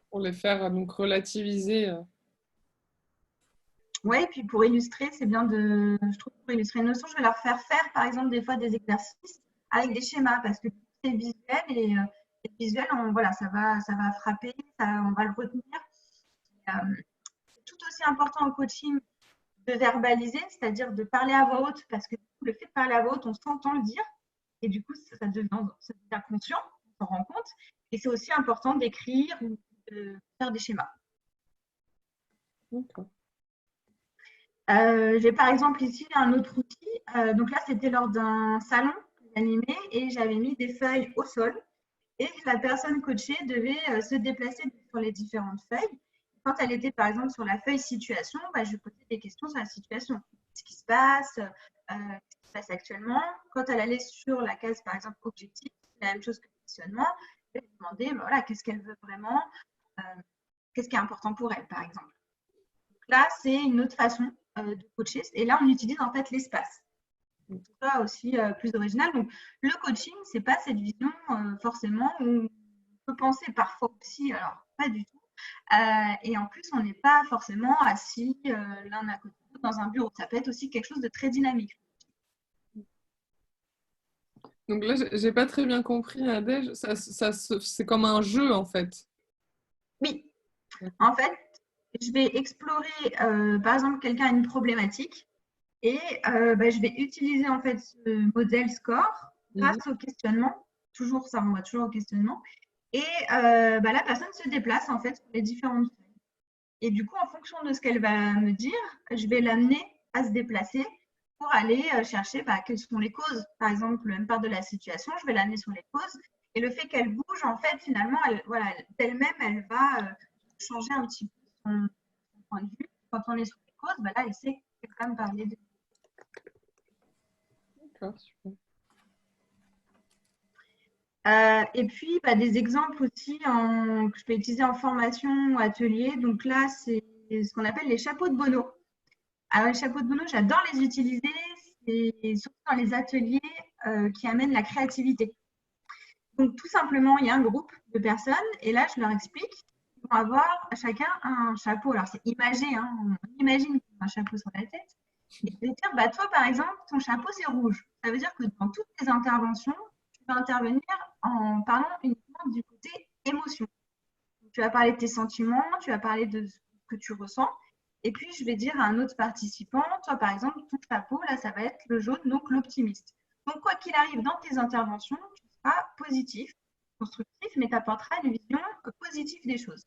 Pour les faire donc relativiser. Oui, puis pour illustrer, c'est bien je trouve, pour illustrer une notion, je vais leur faire par exemple, des fois des exercices avec des schémas parce que c'est visuel et les visuels, ça va frapper, on va le retenir. C'est tout aussi important en coaching de verbaliser, c'est-à-dire de parler à voix haute parce que le fait de parler à voix haute, on s'entend le dire et du coup, ça devient conscient, on s'en rend compte. Et c'est aussi important d'écrire ou de faire des schémas. D'accord. J'ai par exemple ici un autre outil. Donc là, c'était lors d'un salon que j'animais et j'avais mis des feuilles au sol et la personne coachée devait se déplacer sur les différentes feuilles. Quand elle était par exemple sur la feuille situation, je lui posais des questions sur la situation. Ce qui se passe actuellement. Quand elle allait sur la case par exemple objectif, c'est la même chose que le questionnement. Je lui demandais qu'est-ce qu'elle veut vraiment, qu'est-ce qui est important pour elle par exemple. Donc là, c'est une autre façon de coacher. Et là, on utilise en fait l'espace. C'est pas aussi plus original. Donc, le coaching, c'est pas cette vision forcément où peut penser parfois au psy, alors pas du tout. Et en plus, on n'est pas forcément assis l'un à côté de l'autre dans un bureau. Ça peut être aussi quelque chose de très dynamique. Donc là, j'ai pas très bien compris, Nadège. C'est comme un jeu, en fait. Oui, en fait, je vais explorer, par exemple, quelqu'un a une problématique et je vais utiliser en fait ce modèle score grâce au questionnement. Toujours, ça renvoie toujours au questionnement. Et la personne se déplace en fait sur les différentes feuilles. Et du coup, en fonction de ce qu'elle va me dire, je vais l'amener à se déplacer pour aller chercher quelles sont les causes. Par exemple, elle me parle de la situation, je vais l'amener sur les causes. Et le fait qu'elle bouge, en fait, finalement, d'elle-même, elle va changer un petit peu son point de vue. Quand on est sur les causes, là, elle sait qu'elle peut me parler de. D'accord, super. Et puis, des exemples aussi que je peux utiliser en formation ou atelier. Donc là, c'est ce qu'on appelle les chapeaux de Bono. Alors, les chapeaux de Bono, j'adore les utiliser, c'est surtout dans les ateliers qui amènent la créativité. Donc, tout simplement, il y a un groupe de personnes et là, je leur explique qu'ils vont avoir chacun un chapeau. Alors, c'est imagé, hein, on imagine qu'ils ont un chapeau sur la tête. Et je vais dire, toi, par exemple, ton chapeau, c'est rouge. Ça veut dire que dans toutes tes interventions, tu vas intervenir en parlant uniquement du côté émotion. Donc, tu vas parler de tes sentiments, tu vas parler de ce que tu ressens. Et puis, je vais dire à un autre participant, toi, par exemple, ton chapeau, là, ça va être le jaune, donc l'optimiste. Donc, quoi qu'il arrive dans tes interventions, tu seras positif, constructif, mais tu apporteras une vision positive des choses.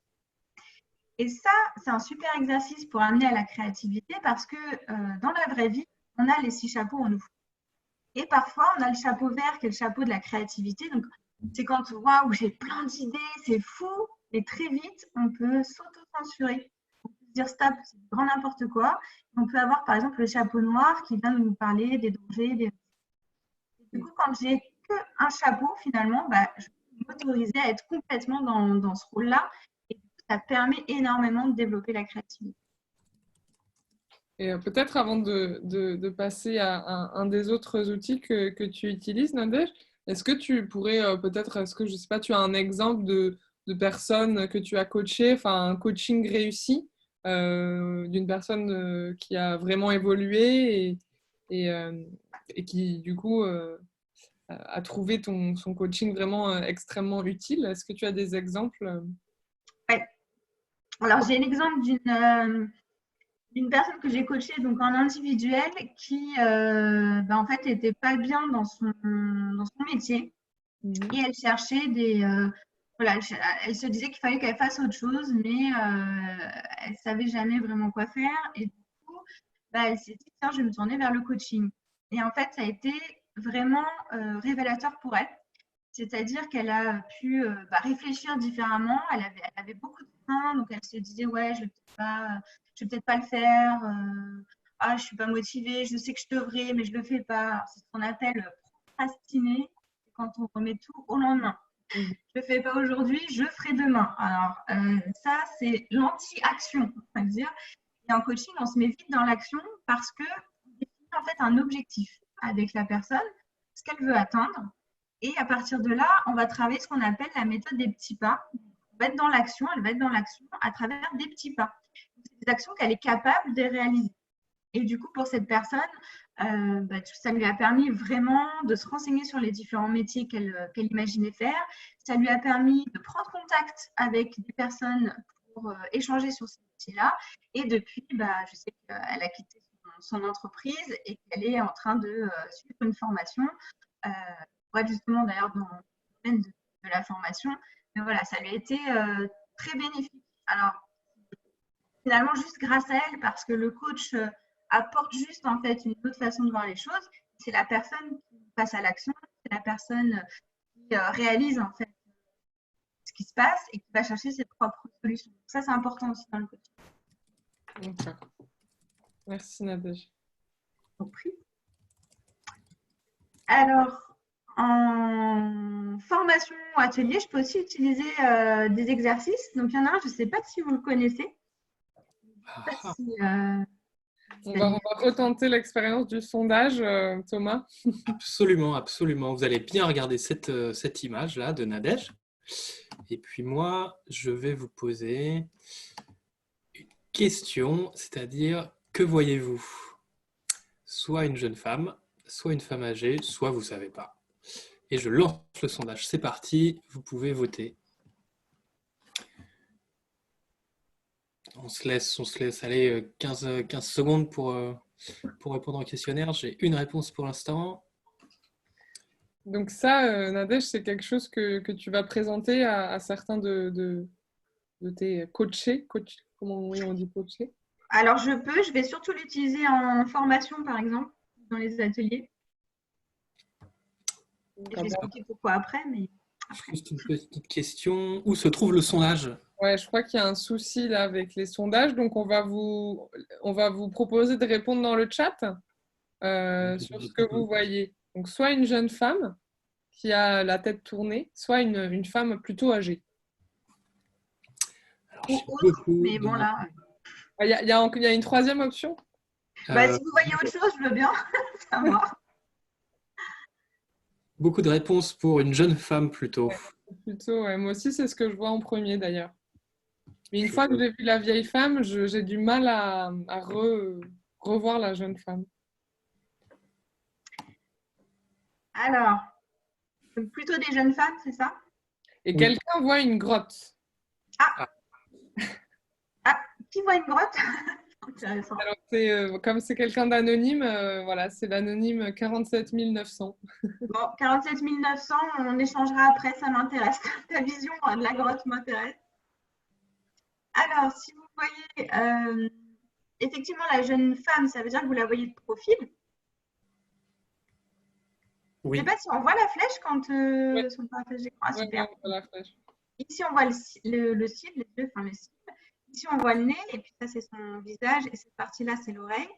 Et ça, c'est un super exercice pour amener à la créativité parce que dans la vraie vie, on a les 6 chapeaux en nous. Et parfois, on a le chapeau vert qui est le chapeau de la créativité. Donc, c'est quand, waouh, j'ai plein d'idées, c'est fou. Et très vite, on peut s'auto-censurer. On peut se dire stop, c'est grand n'importe quoi. On peut avoir, par exemple, le chapeau noir qui vient de nous parler des dangers, des risques. Et du coup, quand j'ai qu'un chapeau, finalement, je peux m'autoriser à être complètement dans ce rôle-là. Et ça permet énormément de développer la créativité. Et peut-être avant de passer à un des autres outils que tu utilises, Nadège, est-ce que tu pourrais est-ce que, je sais pas, tu as un exemple de personne que tu as coachée, enfin un coaching réussi d'une personne qui a vraiment évolué et qui, du coup, a trouvé son coaching vraiment extrêmement utile. Est-ce que tu as des exemples? Ouais. Alors, j'ai l'exemple d'une personne que j'ai coachée donc en individuel qui en fait n'était pas bien dans son métier et elle cherchait elle se disait qu'il fallait qu'elle fasse autre chose mais elle savait jamais vraiment quoi faire et du coup elle s'est dit tiens je vais me tourner vers le coaching et en fait ça a été vraiment révélateur pour elle. C'est-à-dire qu'elle a pu réfléchir différemment. Elle avait beaucoup de freins, donc elle se disait ouais, je vais peut-être pas le faire. Je suis pas motivée. Je sais que je devrais, mais je le fais pas. C'est ce qu'on appelle procrastiner. C'est quand on remet tout au lendemain. Je le fais pas aujourd'hui, je ferai demain. Alors ça, c'est l'anti-action, on va dire. Et en coaching, on se met vite dans l'action parce que on définit en fait un objectif avec la personne, ce qu'elle veut atteindre. Et à partir de là, on va travailler ce qu'on appelle la méthode des petits pas. Elle va être dans l'action à travers des petits pas. C'est des actions qu'elle est capable de réaliser. Et du coup, pour cette personne, ça lui a permis vraiment de se renseigner sur les différents métiers qu'elle imaginait faire. Ça lui a permis de prendre contact avec des personnes pour échanger sur ces métiers-là. Et depuis, je sais qu'elle a quitté son entreprise et qu'elle est en train de suivre une formation pour être justement d'ailleurs dans le domaine de la formation. Mais voilà, ça lui a été très bénéfique. Alors, finalement, juste grâce à elle, parce que le coach apporte juste en fait une autre façon de voir les choses. C'est la personne qui passe à l'action, c'est la personne qui réalise en fait ce qui se passe et qui va chercher ses propres solutions. Ça, c'est important aussi dans le coaching. D'accord. Merci Nadège. Compris. Alors, en formation ou atelier, je peux aussi utiliser des exercices. Donc, il y en a un, je ne sais pas si vous le connaissez. On va retenter l'expérience du sondage, Thomas. Absolument, absolument. Vous allez bien regarder cette image-là de Nadège. Et puis moi, je vais vous poser une question, c'est-à-dire, que voyez-vous? Soit une jeune femme, soit une femme âgée, soit vous ne savez pas. Et je lance le sondage. C'est parti, vous pouvez voter. On se laisse aller 15 secondes pour répondre au questionnaire. J'ai une réponse pour l'instant. Donc ça, Nadège, c'est quelque chose que tu vas présenter à certains de tes coachés. Comment oui, on dit coachés? Alors, je vais surtout l'utiliser en formation, par exemple, dans les ateliers. Je vais expliquer pourquoi après, mais après. Juste une petite question. Où se trouve le sondage? Ouais, je crois qu'il y a un souci là avec les sondages, donc on va vous proposer de répondre dans le chat sur ce que vous voyez. Donc soit une jeune femme qui a la tête tournée, soit une femme plutôt âgée. Alors, Ou autre, mais bon là. Il y a une troisième option? Si vous voyez autre chose, je veux bien. Ça va. Beaucoup de réponses pour une jeune femme plutôt. Ouais, plutôt, ouais. Moi aussi, c'est ce que je vois en premier d'ailleurs. Mais une fois que j'ai vu la vieille femme, j'ai du mal à revoir la jeune femme. Alors, donc plutôt des jeunes femmes, c'est ça? Et Oui. quelqu'un voit une grotte. Qui voit une grotte? Intéressant. Alors, comme c'est quelqu'un d'anonyme, voilà, c'est l'anonyme 47 900. Bon, 47 900, on échangera après, ça m'intéresse. Ta vision de la grotte m'intéresse. Alors, si vous voyez effectivement la jeune femme, ça veut dire que vous la voyez de profil. Oui. Je ne sais pas si on voit la flèche quand Ouais. sur le partage d'écran. Ah, super. Ouais, on voit la flèche. Ici, on voit le cible, les yeux, enfin le cible. Ici, on voit le nez, et puis ça, c'est son visage, et cette partie-là, c'est l'oreille.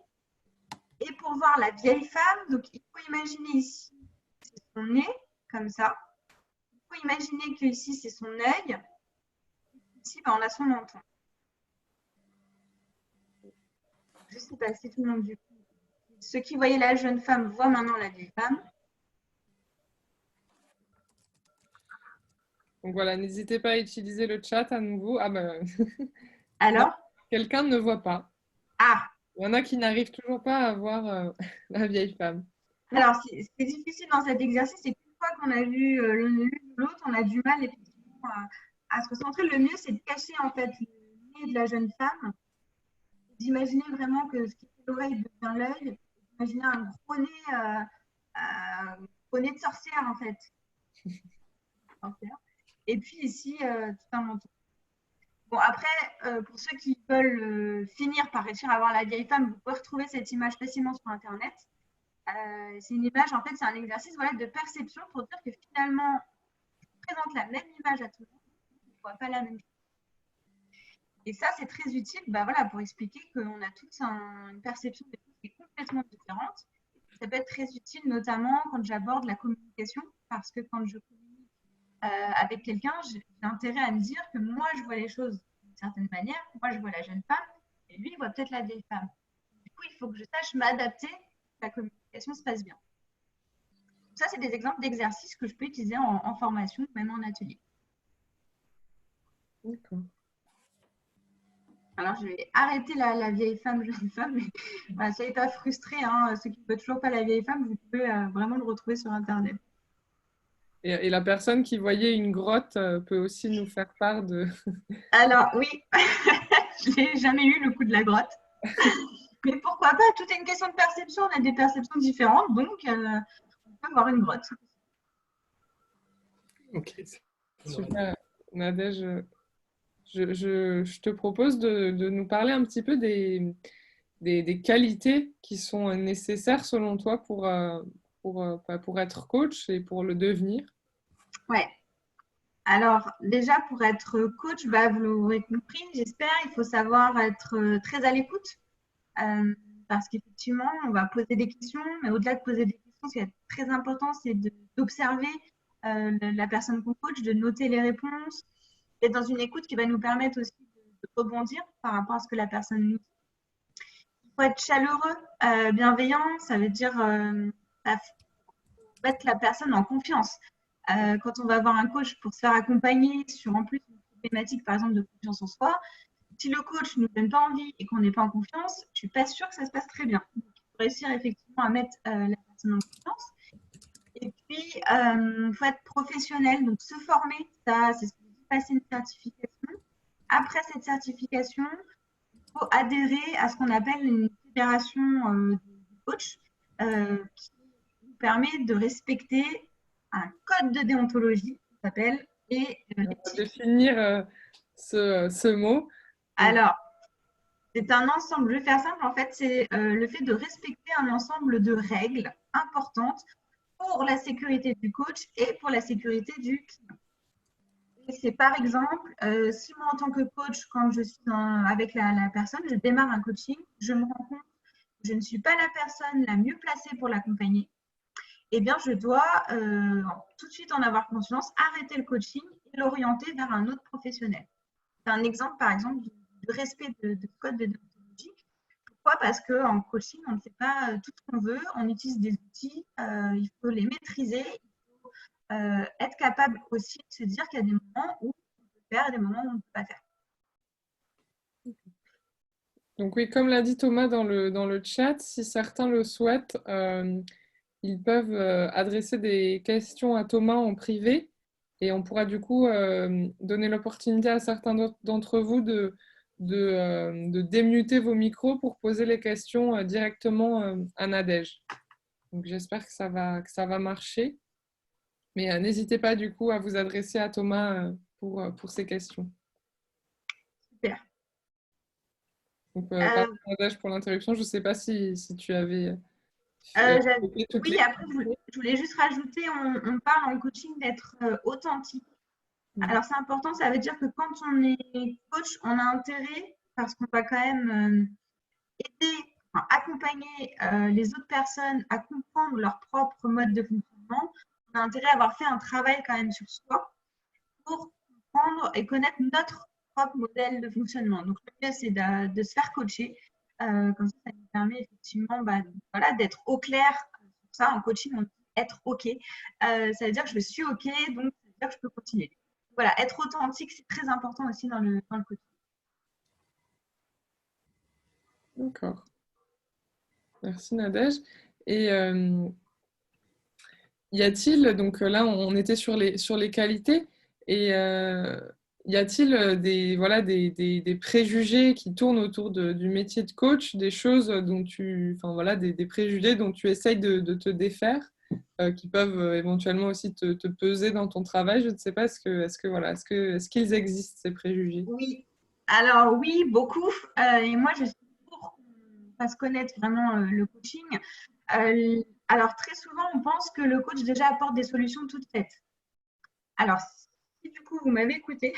Et pour voir la vieille femme, donc il faut imaginer ici, c'est son nez, comme ça. Il faut imaginer qu'ici, c'est son œil. Ici, on a son menton. Je ne sais pas si tout le monde du coup. Ceux qui voyaient la jeune femme voient maintenant la vieille femme. Donc voilà, n'hésitez pas à utiliser le chat à nouveau. Ah ben, Alors? quelqu'un ne voit pas. Ah! Il y en a qui n'arrivent toujours pas à voir la vieille femme. Alors, ce qui est difficile dans cet exercice, c'est qu'une fois qu'on a vu l'une ou l'autre, on a du mal effectivement à se concentrer. Le mieux, c'est de cacher en fait le nez de la jeune femme, d'imaginer vraiment que ce qui fait l'oreille devient l'œil, d'imaginer un gros nez de sorcière en fait. Et puis ici, tout un menton. Bon, après, pour ceux qui veulent finir par réussir à voir la vieille femme, vous pouvez retrouver cette image facilement sur Internet. C'est une image, en fait, c'est un exercice voilà, de perception pour dire que finalement, je présente la même image à tout le monde, je ne vois pas la même chose. Et ça, c'est très utile voilà, pour expliquer qu'on a tous une perception des choses qui est complètement différente. Ça peut être très utile, notamment quand j'aborde la communication, parce que quand je communique avec quelqu'un, j'ai intérêt à me dire que moi, je vois les choses d'une certaine manière, moi, je vois la jeune femme, et lui, il voit peut-être la vieille femme. Du coup, il faut que je sache m'adapter, que la communication se passe bien. Ça, c'est des exemples d'exercices que je peux utiliser en formation, même en atelier. D'accord. Alors, je vais arrêter la vieille femme, jeune femme, mais voilà, soyez pas frustrés, hein, ceux qui ne voient toujours pas la vieille femme, vous pouvez vraiment le retrouver sur Internet. Et la personne qui voyait une grotte peut aussi nous faire part de... Alors, oui, je n'ai jamais eu le coup de la grotte. Mais pourquoi pas? Tout est une question de perception. On a des perceptions différentes, donc on peut avoir une grotte. Ok. Super. Nadège, je te propose de nous parler un petit peu des qualités qui sont nécessaires selon toi pour être coach et pour le devenir. Ouais. Alors, déjà, pour être coach, vous l'aurez compris, j'espère, il faut savoir être très à l'écoute. Parce qu'effectivement, on va poser des questions, mais au-delà de poser des questions, ce qui est très important, c'est d'observer la personne qu'on coach, de noter les réponses, d'être dans une écoute qui va nous permettre aussi de rebondir par rapport à ce que la personne nous dit. Il faut être chaleureux, bienveillant, ça veut dire mettre la personne en confiance. quand on va voir un coach pour se faire accompagner sur en plus une problématique, par exemple, de confiance en soi, si le coach ne nous donne pas envie et qu'on n'est pas en confiance, je ne suis pas sûre que ça se passe très bien. Donc, il faut réussir effectivement à mettre la personne en confiance. Et puis, il faut être professionnel, donc se former, ça, c'est ce que je dis, passer une certification. Après cette certification, il faut adhérer à ce qu'on appelle une fédération de coach qui nous permet de respecter un code de déontologie, qui s'appelle, et On va définir ce mot. Alors, c'est un ensemble, je vais faire simple, en fait, c'est le fait de respecter un ensemble de règles importantes pour la sécurité du coach et pour la sécurité du client. Et c'est par exemple, si moi en tant que coach, quand je suis avec la personne, je démarre un coaching, je me rends compte que je ne suis pas la personne la mieux placée pour l'accompagner, eh bien je dois tout de suite en avoir conscience, arrêter le coaching et l'orienter vers un autre professionnel. C'est un exemple, par exemple, du respect de code de déontologie. Pourquoi? Parce qu'en coaching, on ne fait pas tout ce qu'on veut, on utilise des outils, il faut les maîtriser, il faut être capable aussi de se dire qu'il y a des moments où on peut faire et des moments où on ne peut pas faire. Donc oui, comme l'a dit Thomas dans le chat, si certains le souhaitent, ils peuvent adresser des questions à Thomas en privé et on pourra du coup donner l'opportunité à certains d'entre vous de démuter vos micros pour poser les questions directement à Nadège. Donc j'espère que ça va marcher. Mais n'hésitez pas du coup à vous adresser à Thomas pour ces questions. Super. Donc, pardon Nadège pour l'interruption, je ne sais pas si tu avais... Oui, après, je voulais juste rajouter, on parle en coaching d'être authentique. Alors, c'est important, ça veut dire que quand on est coach, on a intérêt, parce qu'on va quand même accompagner les autres personnes à comprendre leur propre mode de fonctionnement, on a intérêt à avoir fait un travail quand même sur soi pour comprendre et connaître notre propre modèle de fonctionnement. Donc, le mieux, c'est de se faire coacher. Comme ça nous permet effectivement voilà, d'être au clair sur ça. En coaching, on dit être OK. Ça veut dire que je suis OK, donc ça veut dire que je peux continuer. Voilà, être authentique, c'est très important aussi dans le coaching. D'accord. Merci Nadège. Et y a-t-il, donc là on était sur les qualités, et y a-t-il des préjugés qui tournent autour du métier de coach, des choses dont des préjugés dont tu essayes de te défaire, qui peuvent éventuellement aussi te peser dans ton travail? Je ne sais pas, est-ce qu'ils existent ces préjugés? Oui, alors oui, beaucoup. Et moi, je suis pour qu'on fasse connaître vraiment le coaching. Alors, très souvent, on pense que le coach déjà apporte des solutions toutes faites. Alors, si du coup, vous m'avez écouté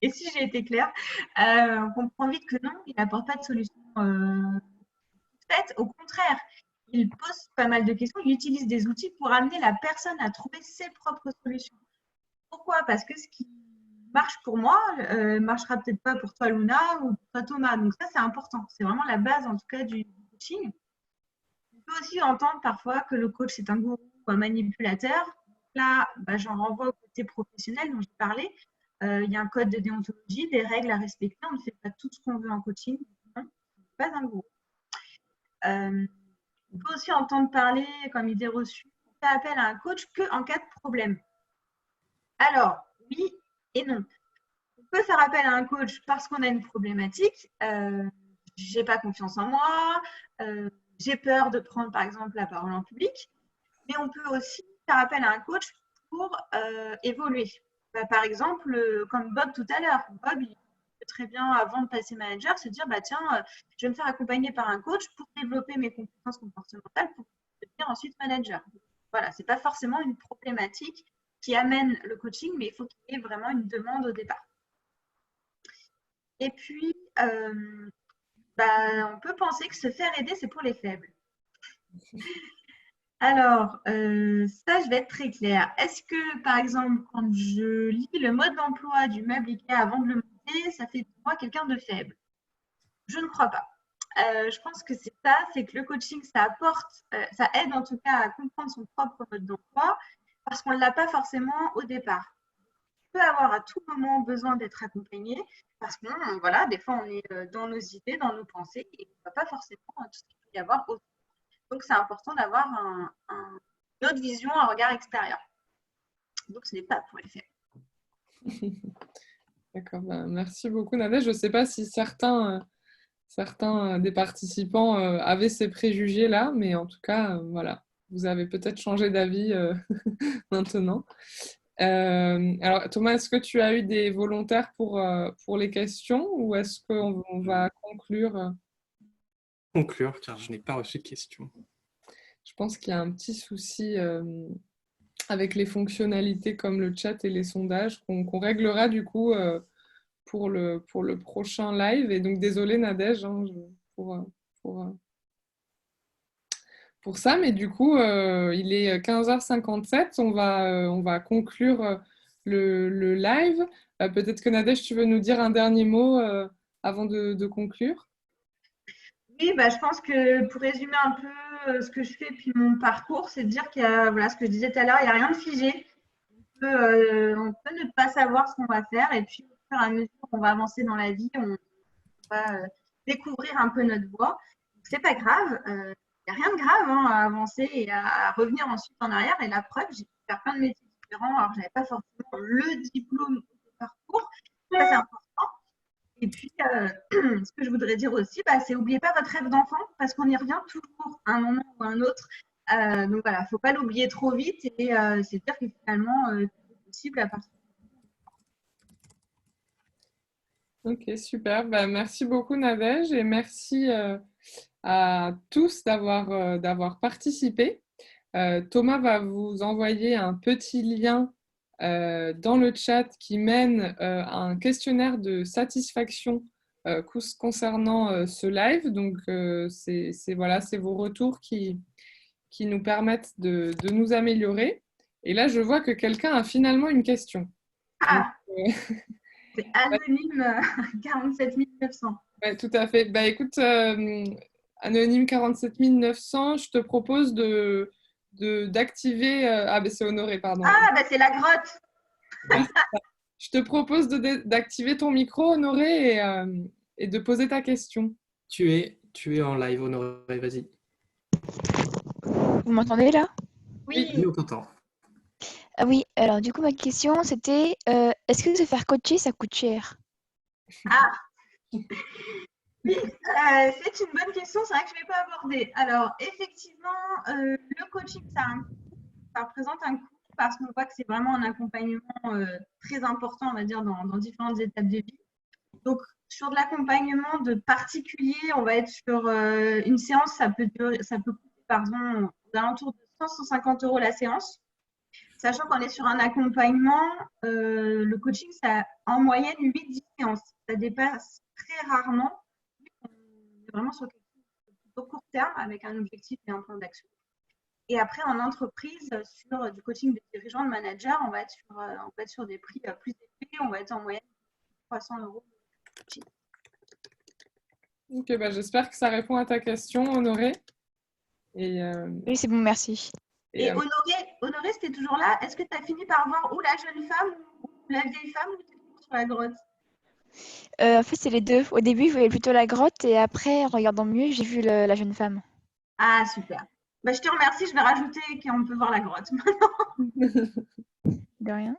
et si j'ai été claire, on comprend vite que non, il n'apporte pas de solution toutes faites. Au contraire, il pose pas mal de questions, il utilise des outils pour amener la personne à trouver ses propres solutions. Pourquoi? Parce que ce qui marche pour moi marchera peut-être pas pour toi, Luna, ou pour toi, Thomas. Donc ça, c'est important. C'est vraiment la base, en tout cas, du coaching. On peut aussi entendre parfois que le coach est un gourou ou un manipulateur. Là, j'en renvoie au côté professionnel dont j'ai parlé. Il y a un code de déontologie, des règles à respecter. On ne fait pas tout ce qu'on veut en coaching. Non, pas un gourou. On peut aussi entendre parler, comme idée reçue, on fait appel à un coach qu'en cas de problème. Alors, oui et non. On peut faire appel à un coach parce qu'on a une problématique. J'ai pas confiance en moi, j'ai peur de prendre par exemple la parole en public. Mais on peut aussi faire appel à un coach pour évoluer. Par exemple, comme Bob tout à l'heure. Bob, il peut très bien, avant de passer manager, se dire tiens, je vais me faire accompagner par un coach pour développer mes compétences comportementales pour devenir ensuite manager. Voilà, c'est pas forcément une problématique qui amène le coaching, mais il faut qu'il y ait vraiment une demande au départ. Et puis, on peut penser que se faire aider, c'est pour les faibles. Alors, ça, je vais être très claire. Est-ce que, par exemple, quand je lis le mode d'emploi du meuble IKEA avant de le monter, ça fait de moi quelqu'un de faible? Je ne crois pas. Je pense que c'est que le coaching, ça apporte, ça aide en tout cas à comprendre son propre mode d'emploi, parce qu'on ne l'a pas forcément au départ. On peut avoir à tout moment besoin d'être accompagné parce que voilà, des fois on est dans nos idées, dans nos pensées et on ne voit pas forcément tout ce qu'il peut y avoir autour. Donc c'est important d'avoir une autre vision, un regard extérieur. Donc ce n'est pas pour les faire. D'accord, merci beaucoup Nadège. Je ne sais pas si certains des participants avaient ces préjugés-là, mais en tout cas, voilà, vous avez peut-être changé d'avis maintenant. Alors Thomas, est-ce que tu as eu des volontaires pour les questions ou est-ce qu'on va conclure? Conclure, car je n'ai pas reçu de questions. Je pense qu'il y a un petit souci avec les fonctionnalités comme le chat et les sondages qu'on réglera du coup pour le prochain live. Et donc, désolée Nadège pour ça, mais du coup, il est 15h57. On va conclure le live. Peut-être que Nadège, tu veux nous dire un dernier mot avant de conclure? Oui, je pense que pour résumer un peu ce que je fais puis mon parcours, c'est de dire qu'il y a, voilà, ce que je disais tout à l'heure, il n'y a rien de figé. On peut ne pas savoir ce qu'on va faire et puis au fur et à mesure qu'on va avancer dans la vie, on va découvrir un peu notre voie. C'est pas grave, il n'y a rien de grave à avancer et à revenir ensuite en arrière. Et la preuve, j'ai pu faire plein de métiers différents alors que je n'avais pas forcément le diplôme de parcours. Ça, c'est important. Et puis, ce que je voudrais dire aussi, c'est n'oubliez pas votre rêve d'enfant parce qu'on y revient toujours à un moment ou à un autre. Donc voilà, il ne faut pas l'oublier trop vite et c'est dire que finalement, c'est possible à partir. Ok, super. Merci beaucoup Nadège et merci à tous d'avoir participé. Thomas va vous envoyer un petit lien dans le chat qui mène à un questionnaire de satisfaction concernant ce live. Donc, c'est vos retours qui nous permettent de nous améliorer. Et là, je vois que quelqu'un a finalement une question. Ah, Donc, c'est anonyme 47 900. ouais, tout à fait. Écoute, Anonyme 47 900, je te propose d'activer... c'est Honoré, pardon. Ah, c'est la grotte. Je te propose d'activer ton micro, Honoré, et de poser ta question. Tu es en live, Honoré, vas-y. Vous m'entendez là? Oui, on t'entend. Ah oui, alors du coup ma question c'était est-ce que se faire coacher ça coûte cher? Ah oui, c'est une bonne question, c'est vrai que je ne l'ai pas abordée. Alors effectivement, le coaching, ça représente un coût parce qu'on voit que c'est vraiment un accompagnement très important, on va dire, dans différentes étapes de vie. Donc sur de l'accompagnement de particulier, on va être sur une séance, ça peut coûter aux alentours de 100-150 € la séance. Sachant qu'on est sur un accompagnement, le coaching, ça a en moyenne 8-10 séances. Ça dépasse très rarement. On est vraiment sur quelque chose de plutôt court terme avec un objectif et un plan d'action. Et après, en entreprise, sur du coaching de dirigeants, de managers, on va être sur des prix plus élevés. On va être en moyenne 300 € de coaching. Ok, j'espère que ça répond à ta question, Honoré. Oui, c'est bon, merci. Et Honoré, c'était toujours là. Est-ce que tu as fini par voir ou la jeune femme ou la vieille femme ou tu es sur la grotte? En fait, c'est les deux. Au début, je voyais plutôt la grotte et après, en regardant mieux, j'ai vu la jeune femme. Ah, super. Je te remercie. Je vais rajouter qu'on peut voir la grotte maintenant. De rien.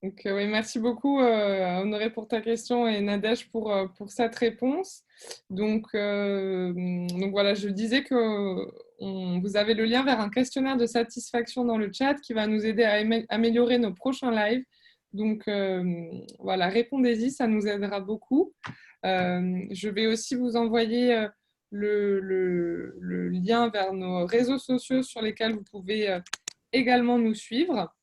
Donc, oui, merci beaucoup, Honoré, pour ta question et Nadège pour cette réponse. Donc voilà, je disais que vous avez le lien vers un questionnaire de satisfaction dans le chat qui va nous aider à améliorer nos prochains lives. Donc voilà, répondez-y, ça nous aidera beaucoup. Je vais aussi vous envoyer le lien vers nos réseaux sociaux sur lesquels vous pouvez également nous suivre.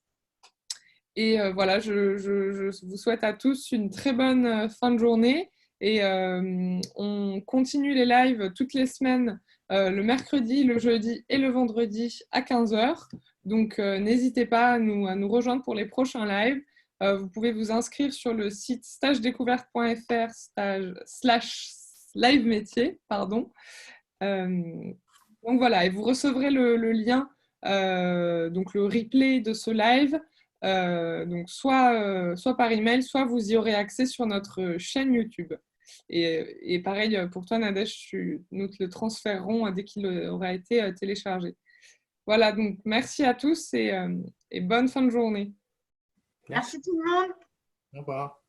Et voilà, je vous souhaite à tous une très bonne fin de journée. Et on continue les lives toutes les semaines, le mercredi, le jeudi et le vendredi à 15h. Donc, n'hésitez pas à nous rejoindre pour les prochains lives. Vous pouvez vous inscrire sur le site stagedécouverte.fr/live métier. Donc voilà, et vous recevrez le lien donc le replay de ce live, donc soit par email, soit vous y aurez accès sur notre chaîne YouTube. Et pareil pour toi, Nadège, nous te le transférerons dès qu'il aura été téléchargé. Voilà, donc merci à tous et bonne fin de journée. Merci tout le monde. Au revoir.